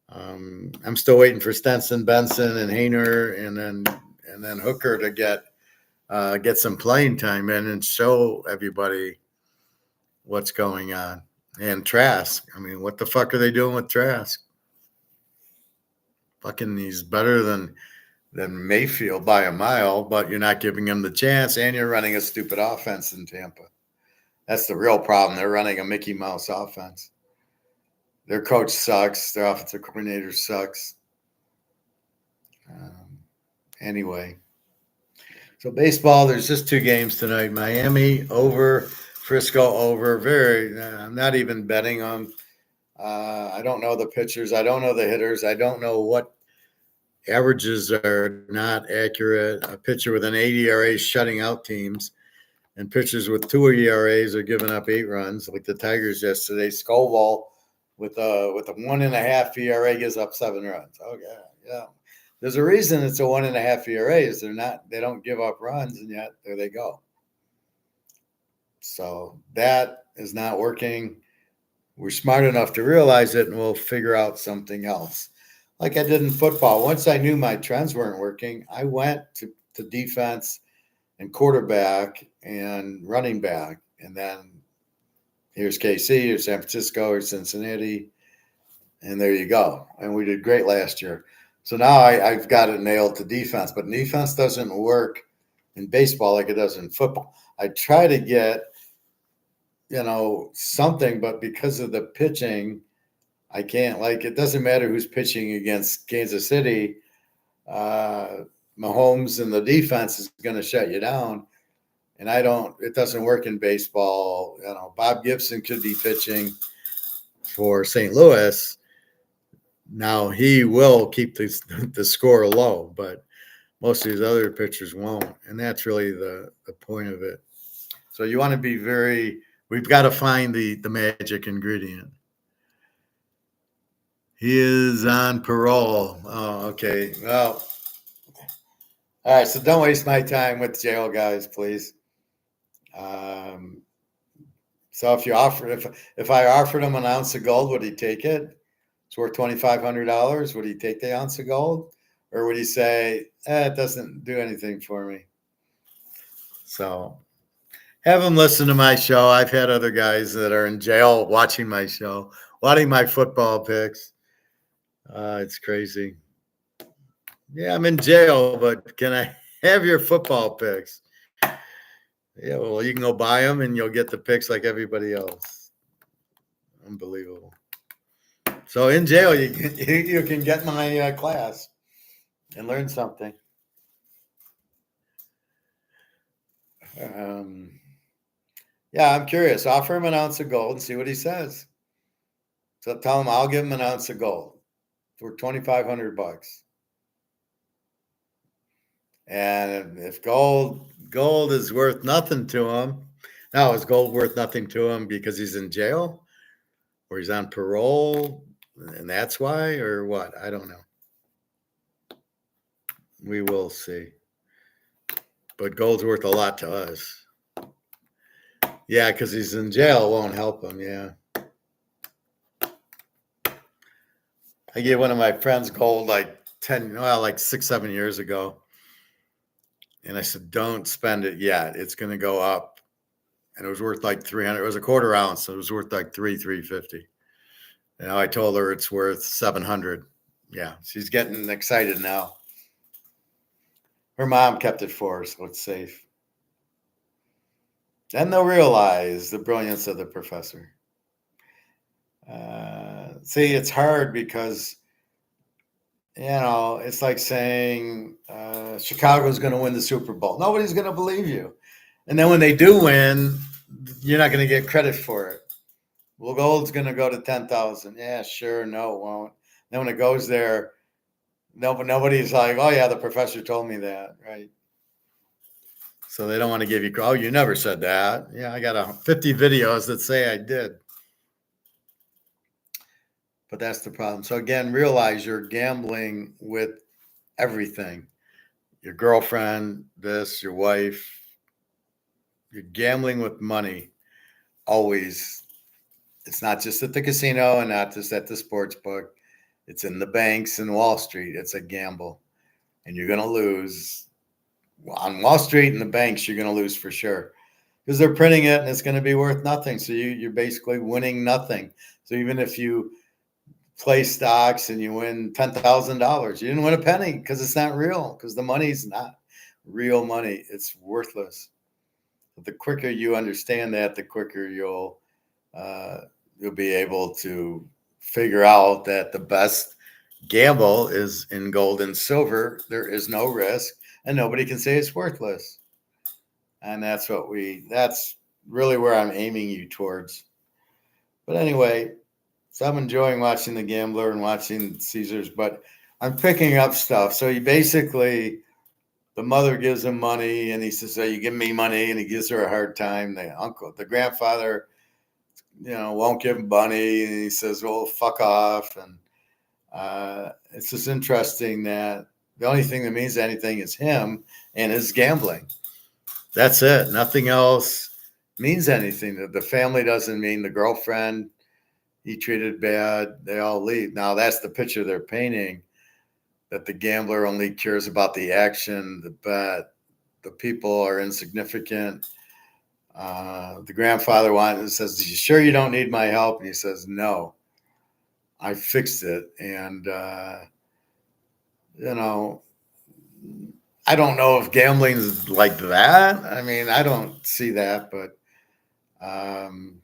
I'm still waiting for Stenson, Benson, and Hainer, and then Hooker to get some playing time in and show everybody what's going on. And Trask. I mean, what the fuck are they doing with Trask? Fucking, he's better than Mayfield by a mile, but you're not giving him the chance, and you're running a stupid offense in Tampa. That's the real problem. They're running a Mickey Mouse offense. Their coach sucks. Their offensive coordinator sucks. Anyway, so baseball, there's just 2 games tonight. Miami over, Frisco over. I'm not even betting on. I don't know the pitchers. I don't know the hitters. I don't know what averages are not accurate. A pitcher with an 8 ERA is shutting out teams, and pitchers with 2 ERAs are giving up 8 runs, like the Tigers yesterday. Scoville with a 1.5 ERA gives up 7 runs. Oh yeah. There's a reason it's a 1.5 ERAs. They don't give up runs, and yet there they go. So that is not working. We're smart enough to realize it, and we'll figure out something else. Like I did in football. Once I knew my trends weren't working, I went to defense and quarterback and running back. And then here's KC, here's San Francisco, here's Cincinnati. And there you go. And we did great last year. So now I've got it nailed to defense. But defense doesn't work in baseball like it does in football. I try to get, something, but because of the pitching, I can't. Like, it doesn't matter who's pitching against Kansas City. Mahomes and the defense is going to shut you down. And it doesn't work in baseball. Bob Gibson could be pitching for St. Louis. Now he will keep the score low, but most of these other pitchers won't. And that's really the point of it. So you want to be we've got to find the magic ingredient. He is on parole. Oh, okay. Well, all right. So don't waste my time with jail guys, please. So if I offered him an ounce of gold, would he take it? It's worth $2,500. Would he take the ounce of gold, or would he say, it doesn't do anything for me? So Have them listen to my show. I've had other guys that are in jail watching my show, watching my football picks. It's crazy. Yeah, I'm in jail, but can I have your football picks? Yeah, well, you can go buy them and you'll get the picks like everybody else. Unbelievable. So in jail, you can get my class and learn something. Yeah, I'm curious. Offer him an ounce of gold and see what he says. So tell him I'll give him an ounce of gold for $2,500. And if gold is worth nothing to him, now is gold worth nothing to him because he's in jail or he's on parole, and that's why, or what? I don't know. We will see. But gold's worth a lot to us. Yeah, because he's in jail, it won't help him. Yeah. I gave one of my friends gold like 6, 7 years ago. And I said, don't spend it yet. It's going to go up. And it was worth like 300. It was a quarter ounce. So it was worth like 350. And I told her it's worth 700. Yeah. She's getting excited now. Her mom kept it for her, so it's safe. Then they'll realize the brilliance of the professor. See, it's hard because, it's like saying Chicago's going to win the Super Bowl. Nobody's going to believe you. And then when they do win, you're not going to get credit for it. Well, gold's going to go to 10,000. Yeah, sure. No, it won't. Then when it goes there, nobody's like, oh, yeah, the professor told me that. Right. So they don't want to give you, oh, you never said that. Yeah, I got 50 videos that say I did. But that's the problem. So again, realize you're gambling with everything. Your girlfriend, your wife. You're gambling with money. Always. It's not just at the casino and not just at the sports book. It's in the banks and Wall Street. It's a gamble. And you're going to lose. On Wall Street and the banks, you're going to lose for sure. Because they're printing it and it's going to be worth nothing. So you're basically winning nothing. So even if you play stocks and you win $10,000, you didn't win a penny because it's not real. Because the money's not real money. It's worthless. But the quicker you understand that, the quicker you'll be able to figure out that the best gamble is in gold and silver. There is no risk, and nobody can say it's worthless. And that's really where I'm aiming you towards. But anyway, so I'm enjoying watching The Gambler and watching Caesars, but I'm picking up stuff. So the mother gives him money, and he says, "You give me money," and he gives her a hard time. The grandfather, won't give him money, and he says, "Well, fuck off." And it's just interesting that the only thing that means anything is him and his gambling. That's it. Nothing else means anything. The family doesn't mean the girlfriend he treated bad. They all leave. Now that's the picture they're painting. That the gambler only cares about the action, the bet. The people are insignificant. The grandfather says, "You sure you don't need my help?" And he says, "No, I fixed it." And, I don't know if gambling is like that. I mean, I don't see that, but, I'm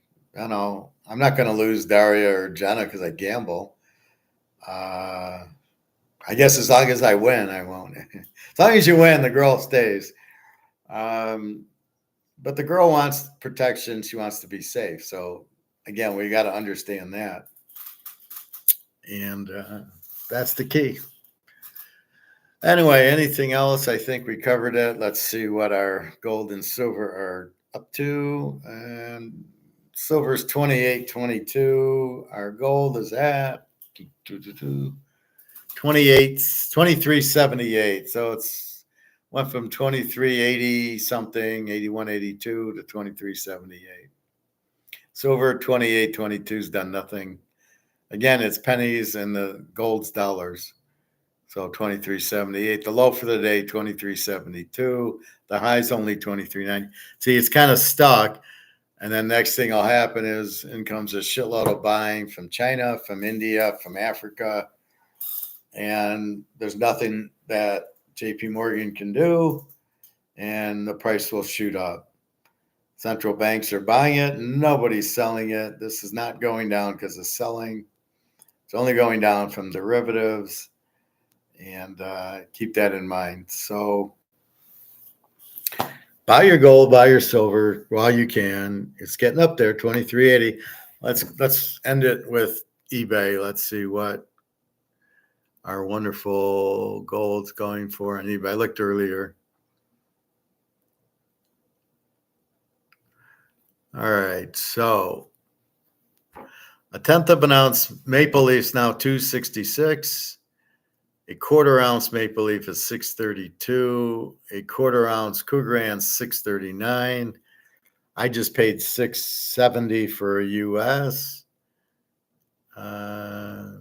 not going to lose Daria or Jenna because I gamble. I guess as long as I win, I won't. As long as you win, the girl stays. But the girl wants protection. She wants to be safe. So again, we got to understand that. And that's the key. Anyway, anything else? I think we covered it. Let's see what our gold and silver are up to. And silver's 28.22. Our gold is at 23.78. So it's went from 23.80 something, 81.82 to 23.78. Silver 28.22's done nothing. Again, it's pennies and the gold's dollars. So 23.78. The low for the day, 23.72. The high's only 23.90. See, it's kind of stuck. And then next thing will happen is in comes a shitload of buying from China, from India, from Africa. And there's nothing that JP Morgan can do. And the price will shoot up. Central banks are buying it. Nobody's selling it. This is not going down because of selling. It's only going down from derivatives. And keep that in mind. So buy your gold, buy your silver while you can. It's getting up there, 23.80. Let's end it with eBay. Let's see what our wonderful gold's going for on eBay. I looked earlier. All right, so a tenth of an ounce maple leaf's now 266. A quarter ounce maple leaf is 632. A quarter ounce Krugerrand 639. I just paid 670 for a US. A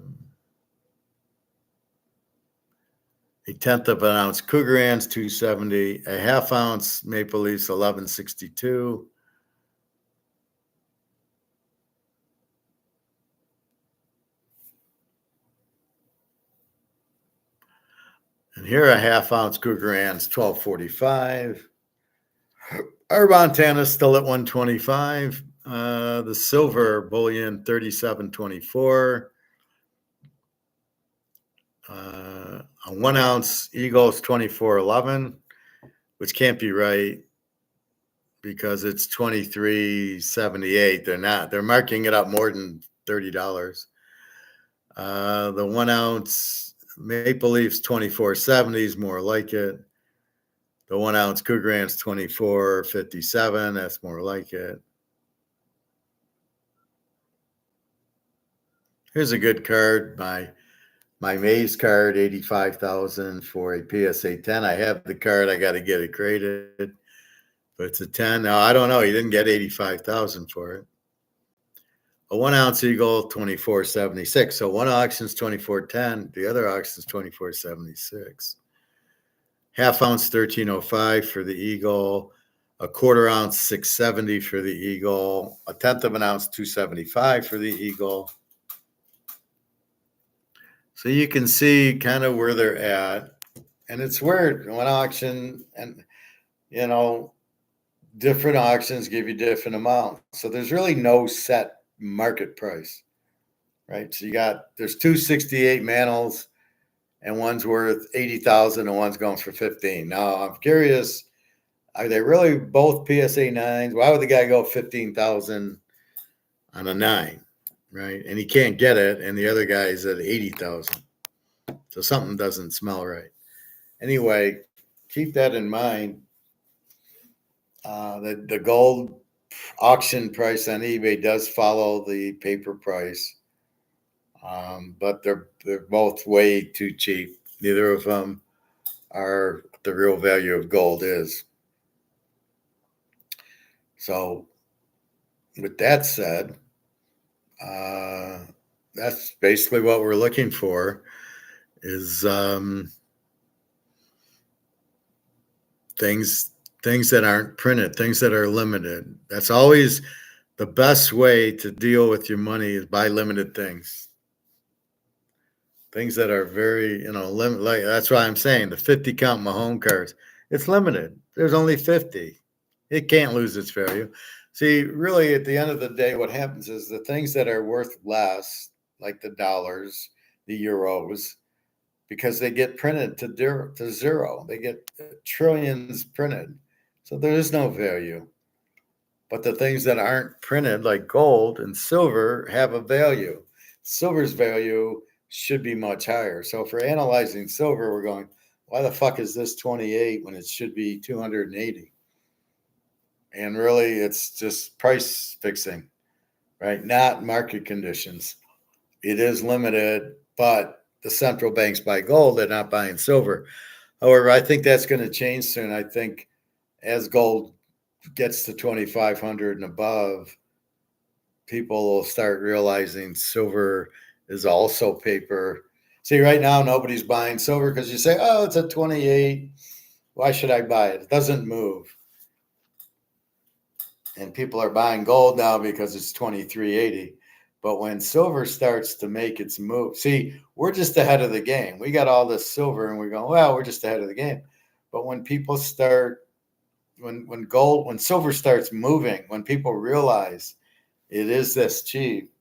tenth of an ounce Krugerrand's 270. A half ounce maple leaf's 1162. And here a half ounce Krugerrand's 1245. Our Montana's still at 125. The silver bullion 3724. A 1 ounce Eagle's 2411, which can't be right because it's 2378. They're marking it up more than $30. The 1 ounce Maple Leafs 2470 is more like it. The 1 ounce Krugerrand's 2457. That's more like it. Here's a good card. My Maze card, 85,000 for a PSA 10. I have the card. I got to get it graded. But it's a 10. Now, I don't know. He didn't get 85,000 for it. A 1 ounce Eagle, 2476. So one auction's 2410. The other auction's 2476. Half ounce 1305 for the Eagle. A quarter ounce 670 for the Eagle. A tenth of an ounce 275 for the Eagle. So you can see kind of where they're at. And it's weird. One auction and, different auctions give you different amounts. So there's really no set market price, right? So there's 268 mantles and one's worth 80,000 and one's going for 15. Now I'm curious, are they really both PSA 9s? Why would the guy go 15,000 on a 9, right? And he can't get it, and the other guy's at 80,000. So something doesn't smell right. Anyway, keep that in mind. The gold auction price on eBay does follow the paper price, but they're both way too cheap. Neither of them are the real value of gold is. So, with that said, that's basically what we're looking for. Is things that aren't printed, things that are limited. That's always the best way to deal with your money is buy limited things. Things that are very, limit. Like that's why I'm saying the 50 count Mahone cards. It's limited. There's only 50. It can't lose its value. See, really, at the end of the day, what happens is the things that are worth less, like the dollars, the euros, because they get printed to zero. They get trillions printed. So there is no value. But the things that aren't printed, like gold and silver, have a value. Silver's value should be much higher. So if we're analyzing silver, we're going, why the fuck is this 28 when it should be 280? And really, it's just price fixing, right? Not market conditions. It is limited, but the central banks buy gold, they're not buying silver. However, I think that's going to change soon. I think as gold gets to 2,500 and above, people will start realizing silver is also paper. See, right now, nobody's buying silver because you say, oh, it's at 28. Why should I buy it? It doesn't move. And people are buying gold now because it's 23.80. But when silver starts to make its move, see, we're just ahead of the game. We got all this silver and we're going, well, we're just ahead of the game. But when people start, when silver starts moving, when people realize it is this cheap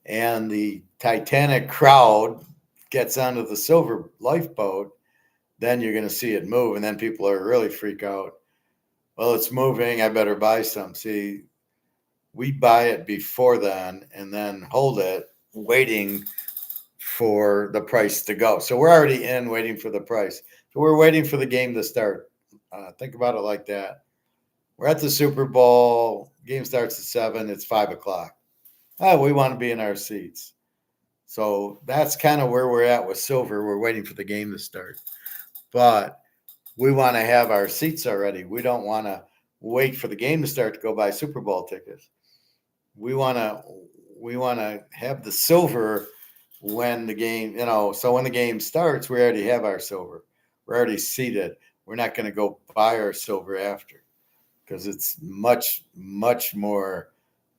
and the Titanic crowd gets onto the silver lifeboat, then you're going to see it move. And then people are really freak out. Well, it's moving. I better buy some. See, we buy it before then and then hold it, waiting for the price to go. So we're already in waiting for the price. So we're waiting for the game to start. Think about it like that. We're at the Super Bowl. Game starts at 7. It's 5 o'clock. Oh, we want to be in our seats. So that's kind of where we're at with silver. We're waiting for the game to start. But we want to have our seats already. We don't want to wait for the game to start to go buy Super Bowl tickets. We want to have the silver when the game, so when the game starts, we already have our silver. We're already seated. We're not going to go buy our silver after because it's much, much more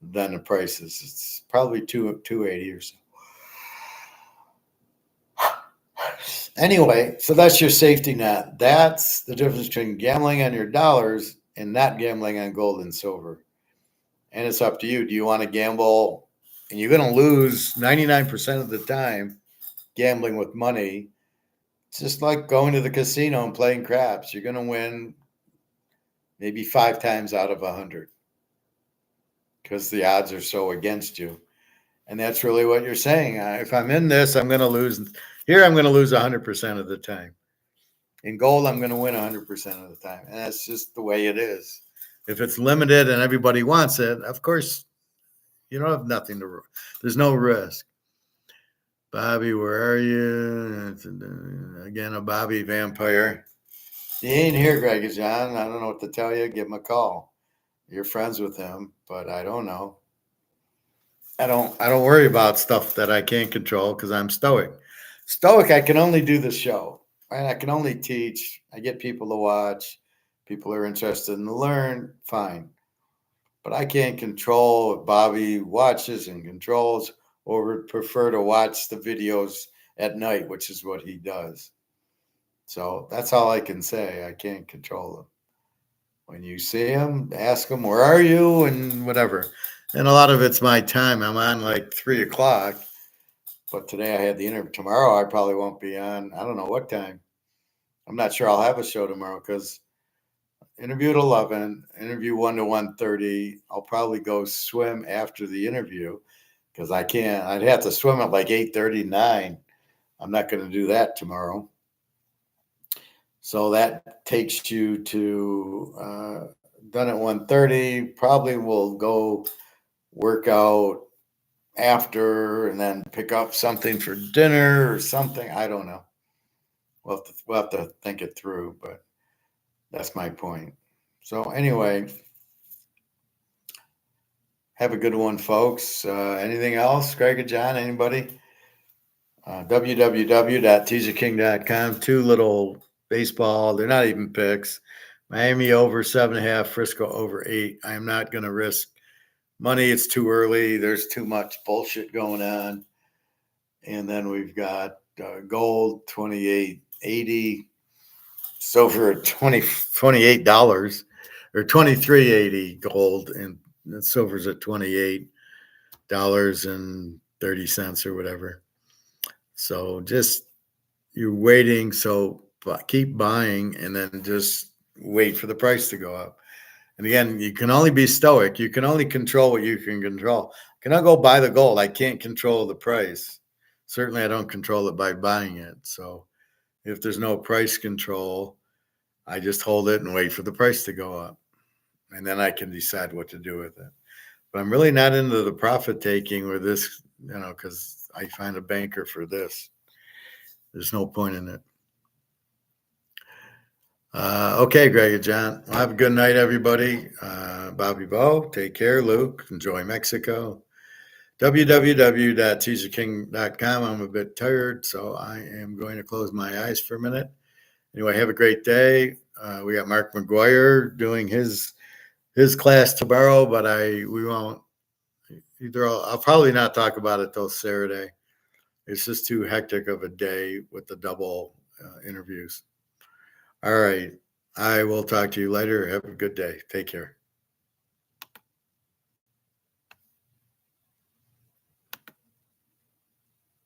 than the prices. It's probably 280 or so. Anyway, so that's your safety net. That's the difference between gambling on your dollars and not gambling on gold and silver. And it's up to you. Do you want to gamble? And you're going to lose 99% of the time gambling with money. It's just like going to the casino and playing craps. You're going to win maybe 5 times out of 100 because the odds are so against you. And that's really what you're saying. If I'm in this, I'm going to lose. Here, I'm going to lose 100% of the time. In gold, I'm going to win 100% of the time. And that's just the way it is. If it's limited and everybody wants it, of course, you don't have nothing to, there's no risk. Bobby, where are you? Again, a Bobby vampire. He ain't here, Greg John. I don't know what to tell you. Give him a call. You're friends with him, but I don't know. I don't worry about stuff that I can't control because I'm stoic. Stoic, I can only do the show. Right? I can only teach. I get people to watch. People are interested in to learn. Fine. But I can't control if Bobby watches and controls or would prefer to watch the videos at night, which is what he does. So that's all I can say. I can't control him. When you see him, ask him, where are you? And whatever. And a lot of it's my time. I'm on like 3 o'clock. But today I had the interview. Tomorrow I probably won't be on. I don't know what time. I'm not sure I'll have a show tomorrow because interview at 11, interview 1 to 1:30. I'll probably go swim after the interview because I can't. I'd have to swim at like 8:39. I'm not going to do that tomorrow. So that takes you to done at 1:30. Probably will go work out after and then pick up something for dinner or something. I don't know. We'll have to think it through, but that's my point. So anyway, have a good one, folks. Anything else, Greg or John? Anybody? www.teaserking.com. 2 little baseball. They're not even picks. Miami over 7.5. Frisco over 8. I am not going to risk money. It's too early. There's too much bullshit going on. And then we've got gold 28.80. Silver at $28 or $23.80 gold, and silver's at $28.30 or whatever. So just you're waiting. So keep buying and then just wait for the price to go up. And again, you can only be stoic. You can only control what you can control. I cannot go buy the gold. I can't control the price. Certainly, I don't control it by buying it. So if there's no price control, I just hold it and wait for the price to go up. And then I can decide what to do with it. But I'm really not into the profit taking or this, because I find a banker for this. There's no point in it. Okay, Greg and John. Well, have a good night, everybody. Bobby Bo, take care. Luke, enjoy Mexico. www.teaserking.com. I'm a bit tired, so I am going to close my eyes for a minute. Anyway, have a great day. We got Mark McGuire doing his class tomorrow, but we won't either. I'll probably not talk about it till Saturday. It's just too hectic of a day with the double interviews. All right. I will talk to you later. Have a good day. Take care.